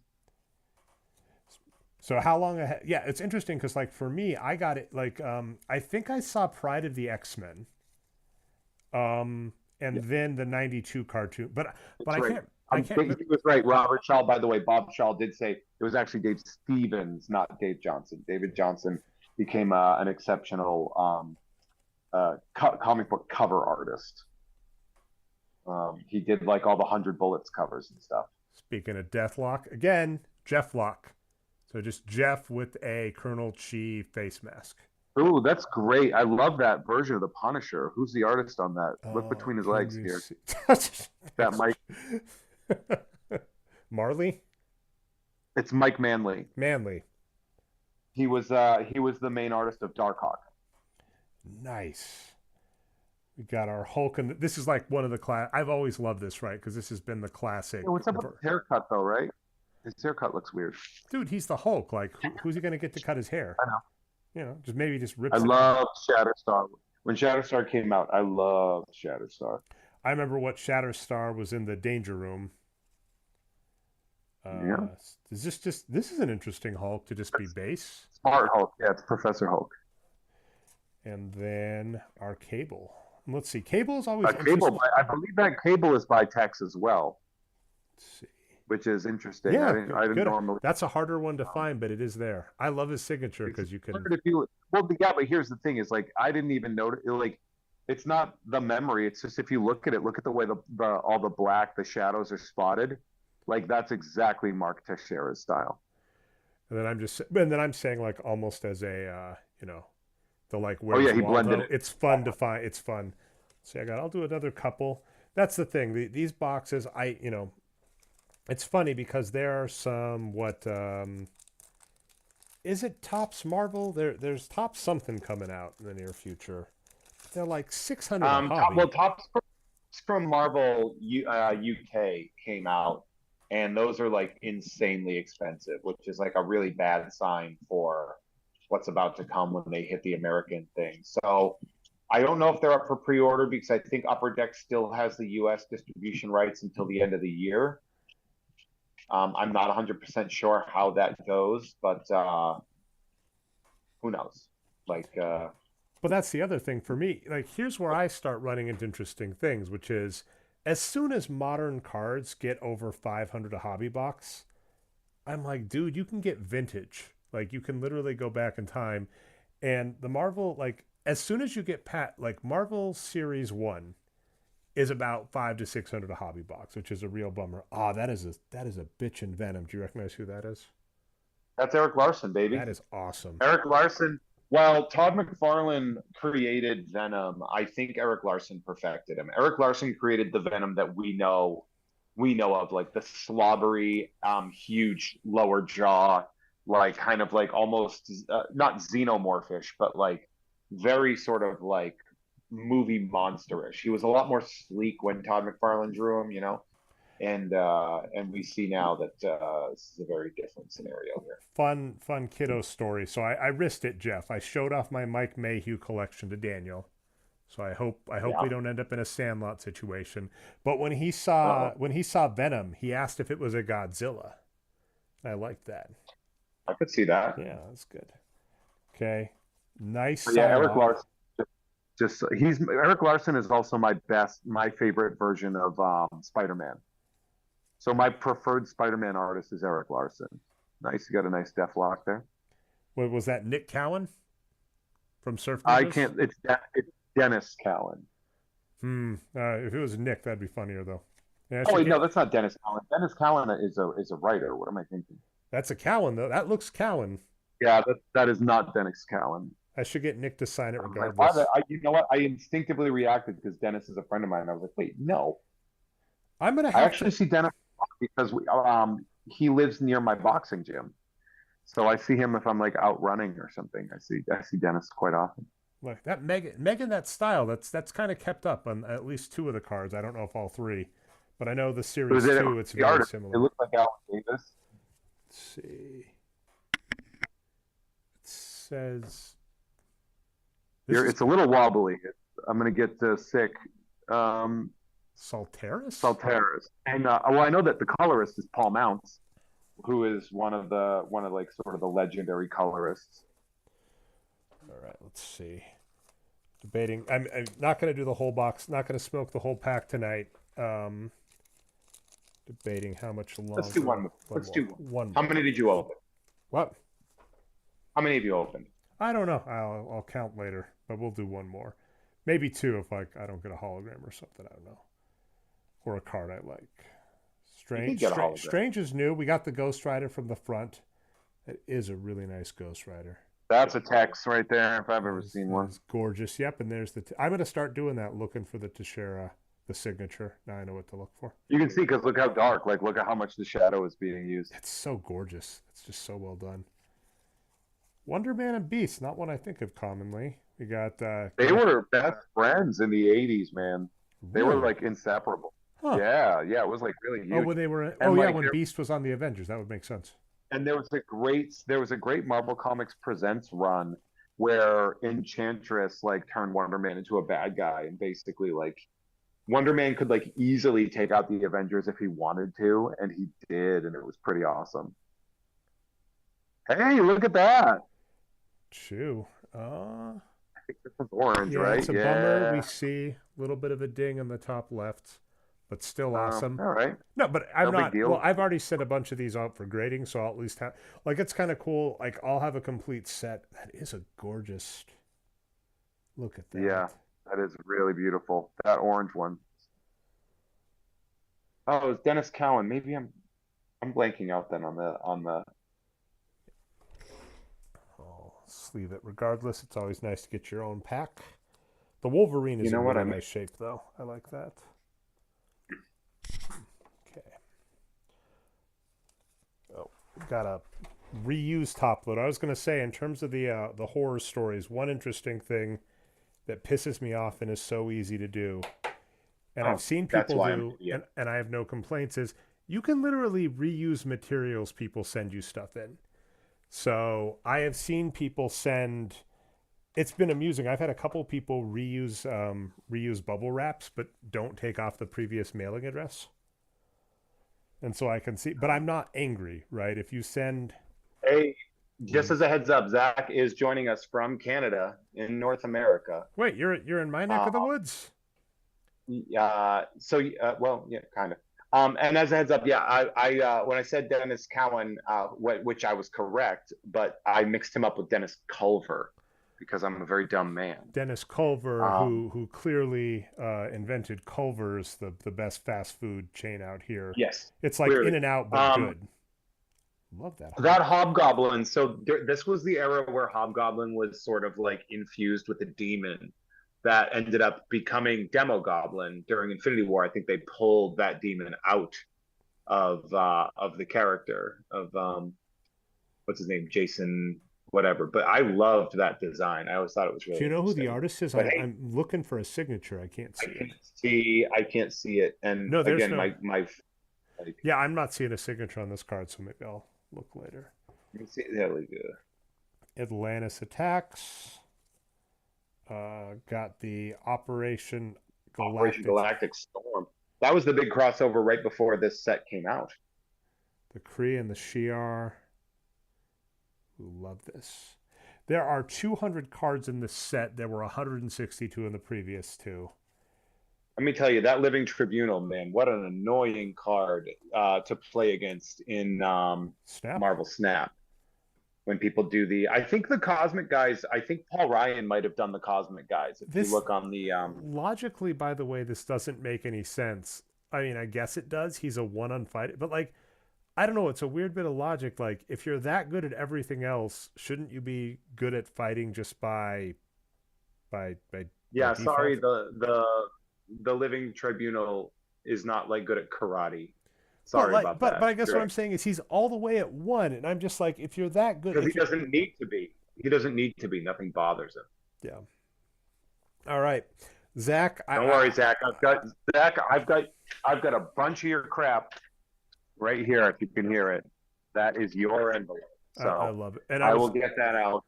So how long ahead? Yeah, it's interesting because like for me, I got it like I think I saw Pride of the X-Men, and then the '92 cartoon, but That's right. I can't. He was right. Robert Shaw, by the way, Bob Shaw did say it was actually Dave Stevens, not Dave Johnson. David Johnson became an exceptional comic book cover artist. He did like all the 100 Bullets covers and stuff. Speaking of Deathlock, again, Jeff Lock. So just Jeff with a Colonel Chi face mask. Ooh, that's great. I love that version of the Punisher. Who's the artist on that? Look between his legs here. That Mike. Marley? It's Mike Manley. Manley. He was the main artist of Darkhawk. Nice. We got our Hulk, and this is like one of the class. I've always loved this, right? Because this has been the classic. Yeah, what's up with his haircut, though? Right? His haircut looks weird. Dude, he's the Hulk. Like, who's he gonna get to cut his hair? I know. You know, just rip. I love Shatterstar. When Shatterstar came out, I loved Shatterstar. I remember what Shatterstar was in the Danger Room. Yeah. Is this is an interesting Hulk to just be base. Smart Hulk. Yeah, it's Professor Hulk. And then our Cable. Let's see. Cable is always Cable. I believe that Cable is by Tex as well. Let's see. Which is interesting. Yeah, I didn't normally. That's a harder one to find, but it is there. I love his signature because you can. Well, yeah, but here's the thing: is like I didn't even notice. Like, it's not the memory. It's just if you look at it, look at the way all the black, the shadows are spotted. Like that's exactly Mark Teixeira's style. And then I'm saying like almost as a the like where. Oh yeah, he blended it. It's fun to find. It's fun. See, I'll do another couple. That's the thing. These boxes, it's funny because there are some is it Topps Marvel? There's Topps something coming out in the near future. They're like 600. Well, Topps from Marvel UK came out, and those are like insanely expensive, which is like a really bad sign for what's about to come when they hit the American thing. So I don't know if they're up for pre-order because I think Upper Deck still has the US distribution rights until the end of the year. I'm not 100% sure how that goes, but who knows? But that's the other thing for me. Like, here's where I start running into interesting things, which is as soon as modern cards get over 500 a hobby box, I'm like, dude, you can get vintage. Like, you can literally go back in time. And the Marvel, like, as soon as you get like Marvel Series 1 is about 500 to 600 a hobby box, which is a real bummer. Oh, that is a bitch in Venom. Do you recognize who that is? That's Eric Larson, baby. That is awesome. Eric Larson. While Todd McFarlane created Venom, I think Eric Larson perfected him. Eric Larson created the Venom that we know of, like the slobbery, huge lower jaw, like kind of like almost not xenomorphish, but like very sort of like movie monsterish. He was a lot more sleek when Todd McFarlane drew him, and we see now that this is a very different scenario here. Fun kiddo story. So I risked it, Jeff. I showed off my Mike Mayhew collection to Daniel. So I hope we don't end up in a Sandlot situation. But when he saw Venom, he asked if it was a Godzilla. I liked that. I could see that. Yeah, that's good. Okay, nice. Yeah, Eric Larson. Eric Larson is also my favorite version of Spider-Man. So my preferred Spider-Man artist is Eric Larson. Nice, you got a nice Deathlock there. What was that? Nick Cowan from Surf Ninjas? I can't. It's Dennis Cowan. If it was Nick, that'd be funnier though. Yeah, no, that's not Dennis Cowan. Dennis Cowan is a writer. What am I thinking? That's a Cowan though. That looks Cowan. Yeah, that is not Dennis Cowan. I should get Nick to sign it regardless. You know what? I instinctively reacted because Dennis is a friend of mine. I was like, wait, no. I actually see Dennis because he lives near my boxing gym, so I see him if I'm like out running or something. I see Dennis quite often. Like that Megan that style that's kind of kept up on at least two of the cards. I don't know if all three, but I know the series 2. It's very similar. It looks like Alan Davis. Let's see. It says. It's a little wobbly. I'm gonna get sick. Salteris? Salteris, and well, I know that the colorist is Paul Mounts, who is one of like sort of the legendary colorists. All right, let's see. Debating. I'm not going to do the whole box. Not going to smoke the whole pack tonight. Debating how much longer. Let's do one. Let's do one. How many did you open? What? How many have you opened? I don't know. I'll count later, but we'll do one more, maybe two if I don't get a hologram or something. I don't know, or a card I like. Strange is new. We got the Ghost Rider from the front. It is a really nice Ghost Rider. That's a text right there, if I've ever seen one. It's gorgeous. Yep, and there's I'm going to start doing that, looking for the Teixeira, the signature. Now I know what to look for. You can see, because look how dark, like look at how much the shadow is being used. It's so gorgeous. It's just so well done. Wonder Man and Beast, not one I think of commonly. We got... they were best friends in the 80s, man. They were like inseparable. Huh. Yeah, it was like really huge. Oh, when they were... Oh, yeah, when Beast was on the Avengers. That would make sense. And there was a great Marvel Comics Presents run where Enchantress like turned Wonder Man into a bad guy, and basically like Wonder Man could like easily take out the Avengers if he wanted to, and he did, and it was pretty awesome. Hey, look at that. Chew. I think this is orange, yeah, right? It's a bummer. We see a little bit of a ding on the top left, but still awesome. All right. No, but I'm not. Well, I've already set a bunch of these out for grading, so I'll at least have. Like, it's kind of cool. Like, I'll have a complete set. That is a gorgeous. Look at that. Yeah, that is really beautiful. That orange one. Oh, it's Dennis Cowan. Maybe I'm blanking out then on the. Sleeve it. Regardless, it's always nice to get your own pack. The Wolverine is in really nice shape, though. I like that. Okay. Oh, got a reused top load. I was going to say, in terms of the horror stories, one interesting thing that pisses me off and is so easy to do, and I've seen people do, and I have no complaints, is you can literally reuse materials people send you stuff in. So I have seen people send. It's been amusing. I've had a couple people reuse bubble wraps, but don't take off the previous mailing address. And so I can see, but I'm not angry, right? If you send. Hey, just as a heads up, Zach is joining us from Canada in North America. Wait, you're in my neck of the woods. Well, yeah, kind of. And as a heads up, yeah, I when I said Dennis Cowan, which I was correct, but I mixed him up with Dennis Culver because I'm a very dumb man. Dennis Culver, who clearly invented Culver's, the best fast food chain out here. Yes, it's like clearly. In-N-Out, but good. Love that. That Hobgoblin. So this was the era where Hobgoblin was sort of like infused with a demon that ended up becoming Demogoblin during Infinity War. I think they pulled that demon out of the character of what's his name, Jason, whatever. But I loved that design. I always thought it was really. Do you know who the artist is? I'm looking for a signature. I can't see I can't see it. And no, there's again, yeah, I'm not seeing a signature on this card, so maybe I'll look later. Let me see. There we go. Atlantis Attacks. Got the Operation Galactic Storm. That was the big crossover right before this set came out. The Kree and the Shi'ar. Who love this. There are 200 cards in this set. There were 162 in the previous two. Let me tell you, that Living Tribunal, man, what an annoying card to play against in Marvel Snap. When people do I think the Cosmic Guys, I think Paul Ryan might have done the Cosmic Guys. If you look on the... Logically, by the way, this doesn't make any sense. I mean, I guess it does. He's a one-on fight. But, like, I don't know. It's a weird bit of logic. Like, if you're that good at everything else, shouldn't you be good at fighting just by yeah, sorry, the Living Tribunal is not, like, good at karate. Sorry about that. But I guess what I'm saying is he's all the way at one, and I'm just like, if you're that good, because he doesn't need to be. He doesn't need to be. Nothing bothers him. Yeah. All right, Zach. Don't worry, Zach. I've got a bunch of your crap right here. If you can hear it, that is your envelope. So I love it, and I will get that out.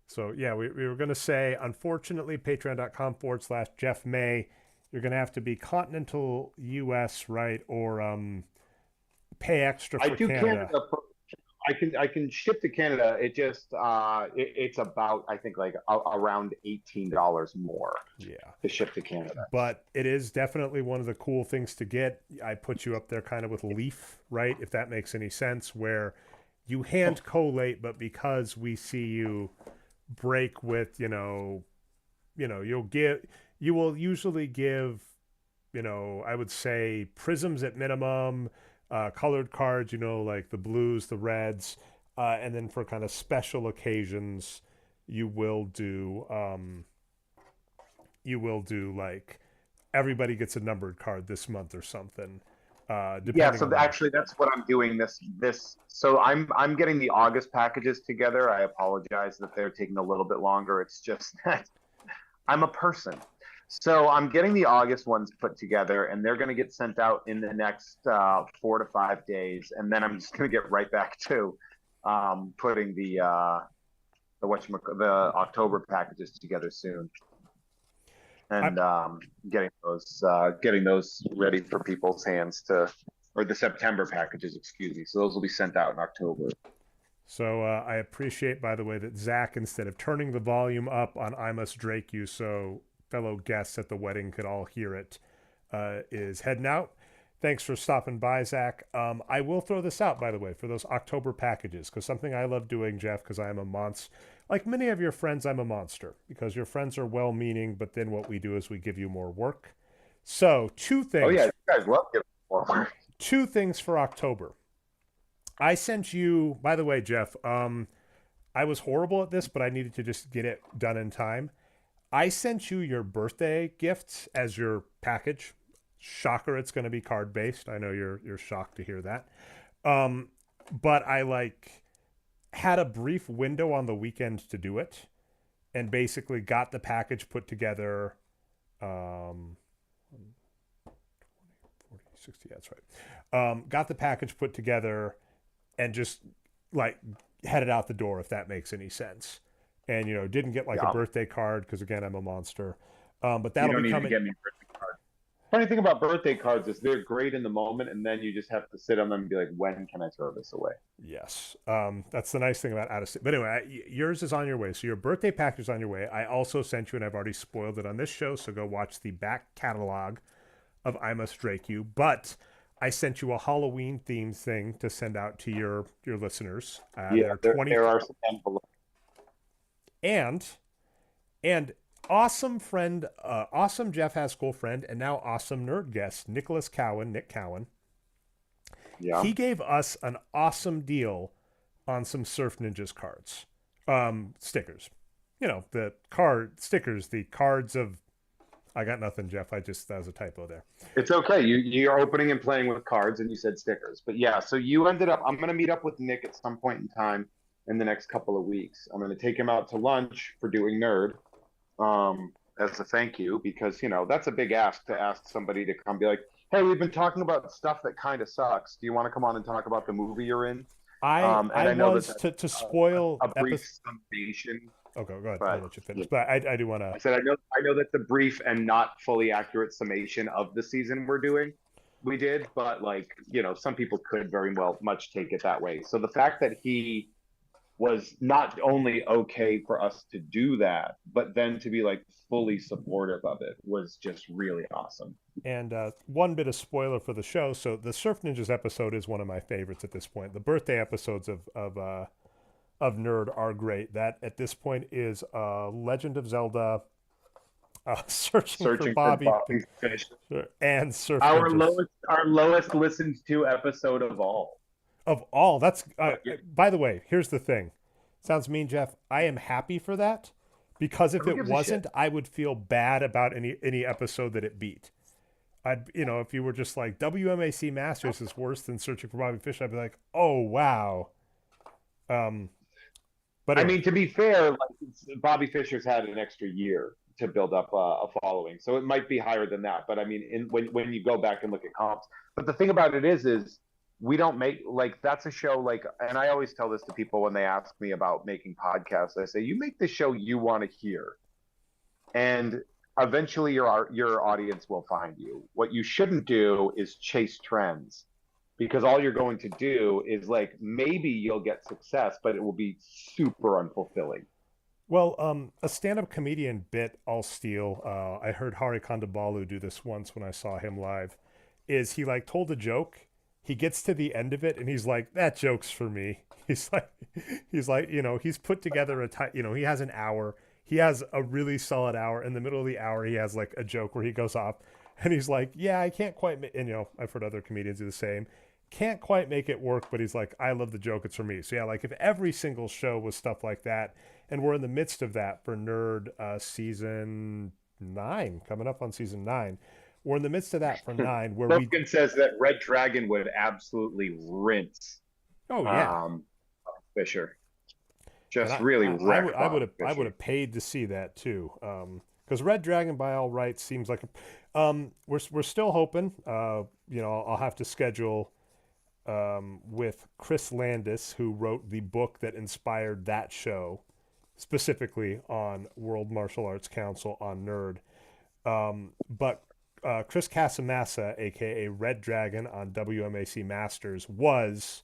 So yeah, we were going to say, unfortunately, patreon.com/Jeff May, you're going to have to be continental U.S., right? Or pay extra I for do Canada. Canada. I can ship to Canada. It just it's about, I think, like around $18 more Yeah. to ship to Canada. But it is definitely one of the cool things to get. I put you up there kind of with Leaf, right? If that makes any sense, where you hand collate, but because we see you break with, you will usually give, I would say prisms at minimum, colored cards, like the blues, the reds, and then for kind of special occasions, you will do, like everybody gets a numbered card this month or something. Yeah, Depending so on actually that's what I'm doing this. So I'm getting the August packages together. I apologize that they're taking a little bit longer. It's just that I'm a person. So I'm getting the August ones put together, and they're going to get sent out in the next 4 to 5 days, and then I'm just going to get right back to putting the October packages together soon, and getting those ready for people's hands or the September packages, excuse me. So those will be sent out in October. So I appreciate, by the way, that Zach, instead of turning the volume up on I Must Drake You so fellow guests at the wedding could all hear it, is heading out. Thanks for stopping by, Zach. I will throw this out, by the way, for those October packages, because something I love doing, Jeff, because I am a monster. Like many of your friends, I'm a monster, because your friends are well-meaning, but then what we do is we give you more work. So 2 things. Oh, yeah, you guys love giving more work. 2 things for October. I sent you, by the way, Jeff, I was horrible at this, but I needed to just get it done in time. I sent you your birthday gifts as your package. Shocker, it's going to be card based. I know you're shocked to hear that. But I had a brief window on the weekend to do it, and basically got the package put together. 40, 60, that's right. Got the package put together and just headed out the door, if that makes any sense. And didn't get a birthday card because again I'm a monster. But that'll be coming. Funny thing about birthday cards is they're great in the moment, and then you just have to sit on them and be like, when can I throw this away? Yes. That's the nice thing about out of state. But anyway, yours is on your way. So your birthday package is on your way. I also sent you, and I've already spoiled it on this show, so go watch the back catalog of I Must Drake You. But I sent you a Halloween themed thing to send out to your listeners. There are some envelopes. And awesome friend, awesome Jeff Haskell friend, and now awesome nerd guest, Nick Cowan. Yeah. He gave us an awesome deal on some Surf Ninjas cards. Stickers. The card stickers, the cards of I got nothing, Jeff. That was a typo there. It's okay. You're opening and playing with cards, and you said stickers. But yeah, so you ended up. I'm going to meet up with Nick at some point in time in the next couple of weeks. I'm going to take him out to lunch for doing Nerd, as a thank you, because that's a big ask to ask somebody to come be like, hey, we've been talking about stuff that kind of sucks. Do you want to come on and talk about the movie you're in? I know was to spoil a brief summation. Okay, go ahead. I'll let you finish. But I do want to. I said I know that's a brief and not fully accurate summation of the season we did, but some people could very well much take it that way. So the fact that he was not only okay for us to do that, but then to be fully supportive of it was just really awesome. And one bit of spoiler for the show. So the Surf Ninjas episode is one of my favorites at this point. The birthday episodes of Nerd are great. That at this point is Legend of Zelda, searching for Bobby Fish, and Surf Ninjas. Our lowest listened to episode of all. Of all, that's by the way, here's the thing. Sounds mean, Jeff. I am happy for that, because if it wasn't, I would feel bad about any episode that it beat. If you were just like WMAC Masters is worse than Searching for Bobby Fish, I'd be like, oh wow. But I mean, to be fair, Bobby Fischer's had an extra year to build up a following, so it might be higher than that. But I mean, when you go back and look at comps, but the thing about it is we don't make, like, that's a show, like, and I always tell this to people when they ask me about making podcasts. I say, you make the show you want to hear, and eventually your audience will find you. What you shouldn't do is chase trends, because all you're going to do is, like, maybe you'll get success, but it will be super unfulfilling. Well, a stand-up comedian bit I'll steal. I heard Hari Kondabolu do this once when I saw him live. Is he like told a joke? He gets to the end of it and he's like, "That joke's for me." He's like, he's put together he has an hour. He has a really solid hour. In the middle of the hour, he has like a joke where he goes off, and he's like, "Yeah, I can't quite." And I've heard other comedians do the same. Can't quite make it work, but he's like, "I love the joke. It's for me." So yeah, like if every single show was stuff like that, and we're in the midst of that for Nerd season 9, coming up on season 9. We're in the midst of that for 9, where Logan says that Red Dragon would absolutely rinse. Oh yeah, Fisher. Just really wreck. I would have paid to see that too. Because Red Dragon, by all rights, seems like we're still hoping. I'll have to schedule with Chris Landis, who wrote the book that inspired that show, specifically on World Martial Arts Council on Nerd. But Chris Casamassa, aka Red Dragon on WMAC Masters, was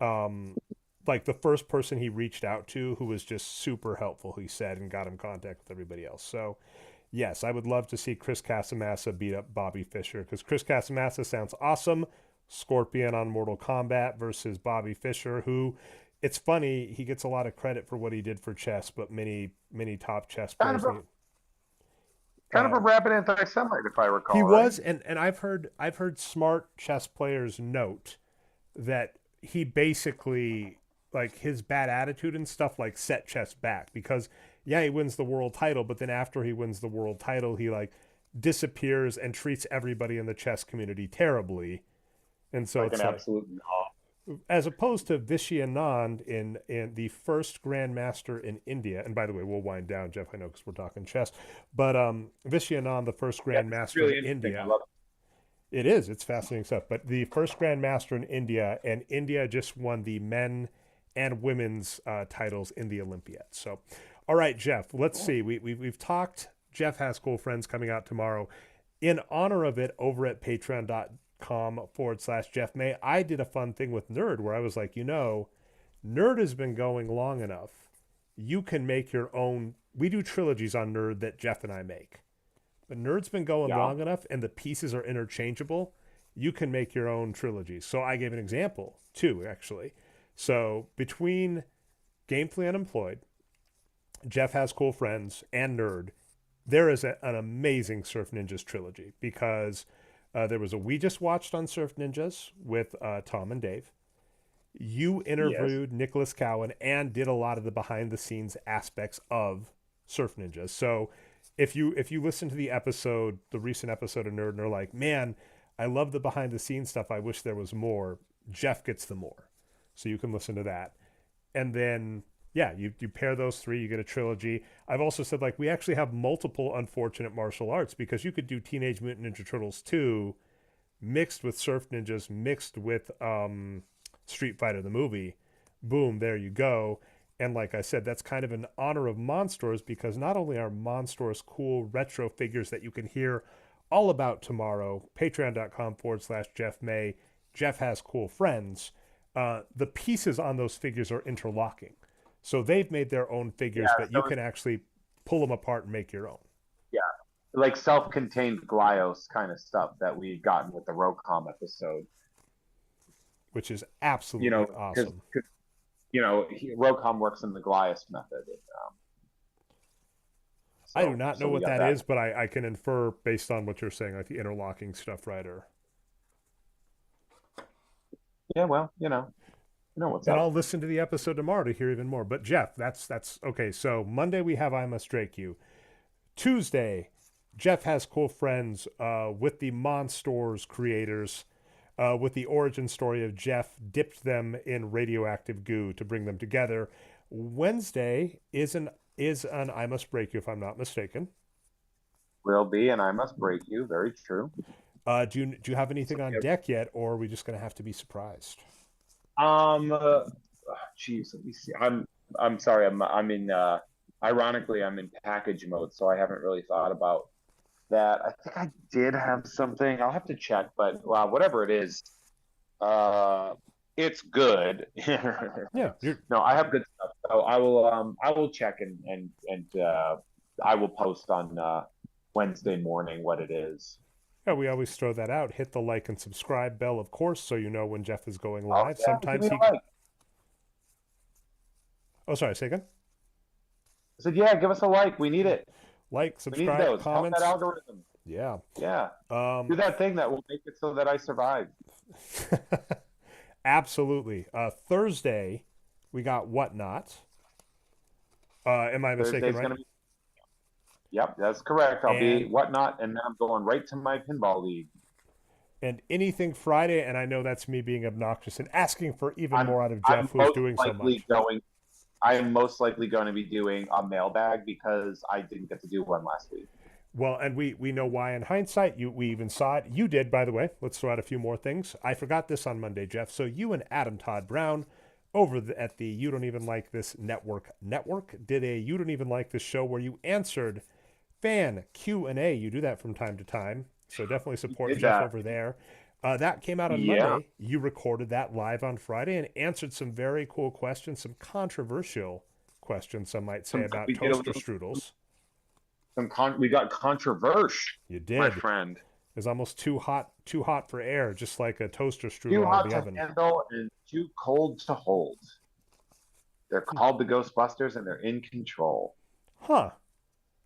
like the first person he reached out to who was just super helpful, he said, and got him contact with everybody else. So yes, I would love to see Chris Casamassa beat up Bobby Fischer, because Chris Casamassa sounds awesome. Scorpion on Mortal Kombat versus Bobby Fischer, who, it's funny, he gets a lot of credit for what he did for chess, but many top chess players. Kind of a rabid anti-Semite, if I recall. He was, and I've heard smart chess players note that he basically, like, his bad attitude and stuff, like, set chess back, because he wins the world title, but then after he wins the world title, he like disappears and treats everybody in the chess community terribly. And so like it's an absolute as opposed to Vishy Anand in the first grandmaster in India. And by the way, we'll wind down, Jeff, I know, because we're talking chess, but Vishy Anand, the first grandmaster really in India. It is. It's fascinating stuff. But the first grandmaster in India, and India just won the men and women's titles in the Olympiad. So, all right, Jeff, let's see. We've talked. Jeff Has Cool Friends coming out tomorrow. In honor of it, over at patreon.com/Jeff May, I did a fun thing with Nerd where I was like, Nerd has been going long enough. You can make your own. We do trilogies on Nerd that Jeff and I make. But Nerd's been going long enough, and the pieces are interchangeable. You can make your own trilogies. So I gave an example, too, actually. So between Gamefully Unemployed, Jeff Has Cool Friends, and Nerd, there is an amazing Surf Ninjas trilogy, because there was a We Just Watched on Surf Ninjas with Tom and Dave. You interviewed Nicholas Cowan and did a lot of the behind-the-scenes aspects of Surf Ninjas. So if you listen to the recent episode of Nerd, and are like, man, I love the behind-the-scenes stuff, I wish there was more, Jeff gets the more. So you can listen to that. And then, you pair those three, you get a trilogy. I've also said, like, we actually have multiple unfortunate martial arts, because you could do Teenage Mutant Ninja Turtles 2 mixed with Surf Ninjas, mixed with Street Fighter the movie. Boom, there you go. And like I said, that's kind of in honor of Monsters, because not only are Monsters cool retro figures that you can hear all about tomorrow, patreon.com/Jeff May, Jeff Has Cool Friends, the pieces on those figures are interlocking. So they've made their own figures that you can actually pull them apart and make your own. Yeah, like self-contained Glyos kind of stuff that we gotten with the Rocom episode. Which is absolutely awesome. Cause, Rocom works in the Glyos method. I do not know what that is, but I can infer based on what you're saying, like the interlocking stuff, right? Yeah, well, what's and up. I'll listen to the episode tomorrow to hear even more. But Jeff, that's okay. So Monday we have I Must Drake You. Tuesday, Jeff Has Cool Friends with the Monsters creators, with the origin story of Jeff dipped them in radioactive goo to bring them together. Wednesday is an I Must Break You, if I'm not mistaken. Will be, and I Must Break You. Very true. Do you have anything on deck yet, or are we just going to have to be surprised? Geez, let me see. I'm sorry. I'm in. Ironically, I'm in package mode, so I haven't really thought about that. I think I did have something. I'll have to check, but whatever it is, it's good. Yeah. No, I have good stuff. So I will check and I will post on Wednesday morning what it is. Yeah, we always throw that out. Hit the like and subscribe bell, of course, so you know when Jeff is going live. Yeah, Sometimes he. Like. Oh, sorry. Say again. I said, yeah, give us a like. We need it. Like, subscribe, comments. Help that algorithm. Yeah. Yeah. Do that thing that will make it so that I survive. Absolutely. Thursday, we got Whatnot. Am I mistaken, right? Yep, that's correct. I'll be Whatnot, and then I'm going right to my pinball league. And anything Friday, and I know that's me being obnoxious and asking for even more out of Jeff, who's doing so much. I am most likely going to be doing a mailbag because I didn't get to do one last week. Well, and we know why in hindsight. We even saw it. You did, by the way. Let's throw out a few more things. I forgot this on Monday, Jeff. So you and Adam Todd Brown at the You Don't Even Like This Network did a You Don't Even Like This show where you answered fan Q&A. You do that from time to time. So definitely support Jeff over there. That came out on Monday. You recorded that live on Friday and answered some very cool questions, some controversial questions, some might say, about toaster strudels. We got controversial. You did, my friend. It was almost too hot for air, just like a toaster strudel too out of the hot oven. To handle and too cold to hold. They're called the Ghostbusters, and they're in control. Huh?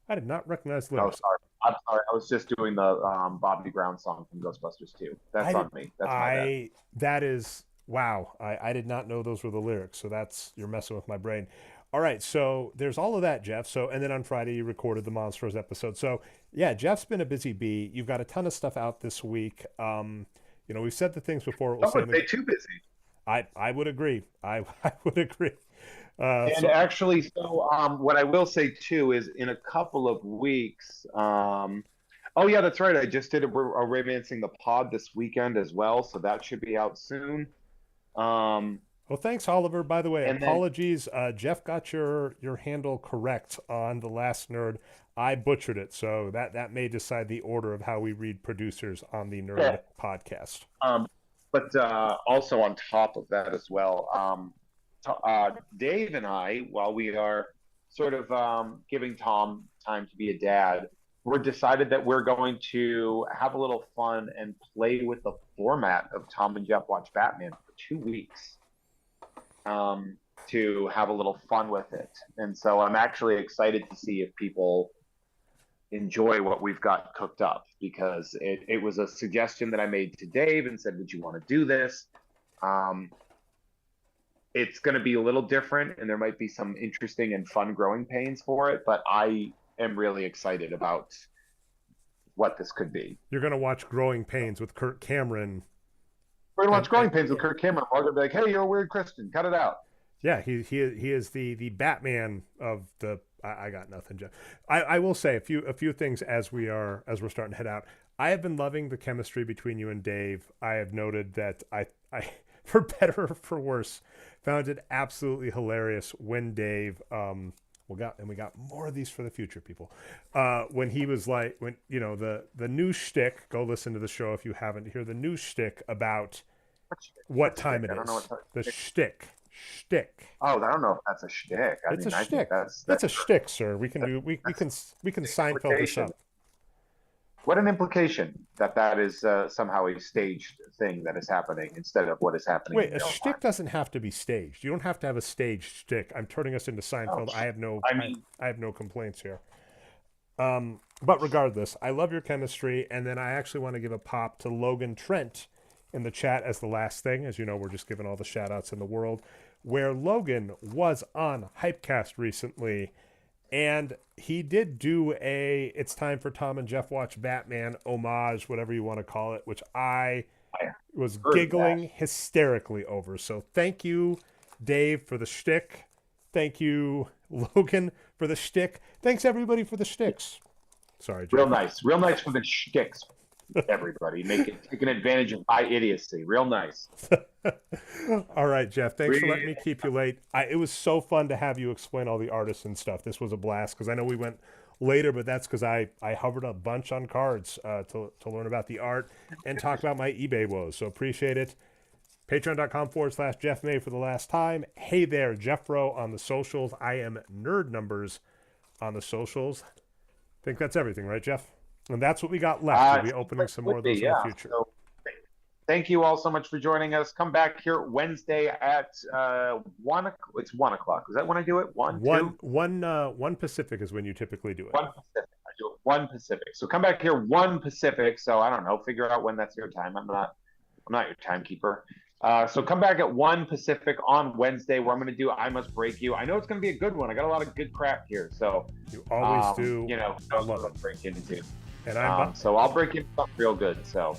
I did not recognize the lyrics. Oh, sorry. I'm sorry. I was just doing the Bobby Brown song from Ghostbusters 2. That's on me. That's my bad. That is wow. I did not know those were the lyrics. So you're messing with my brain. All right, so there's all of that, Jeff. So, and then on Friday you recorded the Monsters episode. So, yeah, Jeff's been a busy bee. You've got a ton of stuff out this week. We've said the things before. Don't say too busy. I would agree. I would agree. Actually, what I will say too is in a couple of weeks. Oh yeah, that's right. I just did a Romancing the Pod this weekend as well, so that should be out soon. Well, thanks, Oliver. By the way, apologies. Jeff got your handle correct on The Last Nerd. I butchered it, so that may decide the order of how we read producers on the Nerd podcast. But also on top of that as well, Dave and I, while we are sort of giving Tom time to be a dad, we're decided that we're going to have a little fun and play with the format of Tom and Jeff Watch Batman for 2 weeks. To have a little fun with it. And so I'm actually excited to see if people enjoy what we've got cooked up, because it was a suggestion that I made to Dave and said, would you want to do this? It's going to be a little different, and there might be some interesting and fun growing pains for it, but I am really excited about what this could be. You're going to watch Growing Pains with Kirk Cameron. We're going to watch Growing Pains with Kirk Cameron. We're going to be like, hey, you're a weird Christian. Cut it out. Yeah, he is the Batman of the. I got nothing, Jeff. I will say a few things as we're starting to head out. I have been loving the chemistry between you and Dave. I have noted that I for better or for worse, found it absolutely hilarious when Dave we got more of these for the future, people. When he was like, the new shtick, go listen to the show if you haven't heard the new shtick about what time it is. The shtick. Oh, I don't know if that's a shtick. It's a shtick. That's a shtick, sir. We can Seinfeld this up. What an implication that is somehow a staged thing that is happening instead of what is happening. Wait, a shtick doesn't have to be staged. You don't have to have a staged shtick. I'm turning us into Seinfeld. I have no complaints here. But regardless, I love your chemistry, and then I actually want to give a pop to Logan Trent in the chat as the last thing. As you know, we're just giving all the shout outs in the world, where Logan was on Hypecast recently, and he did do a It's Time for Tom and Jeff Watch Batman homage, whatever you want to call it, which I was giggling hysterically over. So thank you, Dave, for the shtick. Thank you, Logan, for the shtick. Thanks, everybody, for the shticks. Sorry, Jeff. Real nice for the shticks. everybody, taking advantage of my idiocy. Real nice. All right, Jeff. Thanks for letting me keep you late. It was so fun to have you explain all the artists and stuff. This was a blast because I know we went later, but that's because I hovered a bunch on cards to learn about the art and talk about my eBay woes. So appreciate it. Patreon.com/Jeff May for the last time. Hey there, Jeffro on the socials. I am Nerd Numbers on the socials. I think that's everything, right, Jeff? And that's what we got left. We'll be opening some more of those in the future. So, thank you all so much for joining us. Come back here Wednesday at 1. It's 1 o'clock. Is that when I do it? 1 Pacific is when you typically do it. 1 Pacific. I do it 1 Pacific. So come back here 1 Pacific. So I don't know. Figure out when that's your time. I'm not your timekeeper. So come back at 1 Pacific on Wednesday, where I'm going to do I Must Break You. I know it's going to be a good one. I got a lot of good crap here. So you always do. You know, I love it. Break into. And so I'll break into something real good. So.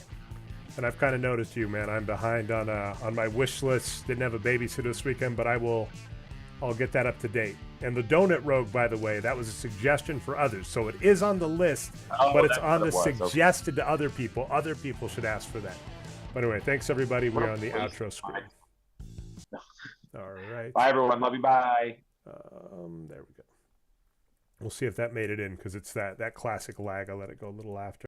And I've kind of noticed you, man. I'm behind on my wish list. Didn't have a babysitter this weekend, but I'll get that up to date. And the Donut Rogue, by the way, that was a suggestion for others. So it is on the list, but it's on the suggested to other people. Other people should ask for that. But anyway, thanks everybody. We're on the outro screen. All right. Bye everyone. Love you. Bye. There we go. We'll see if that made it in because it's that classic lag. I let it go a little after.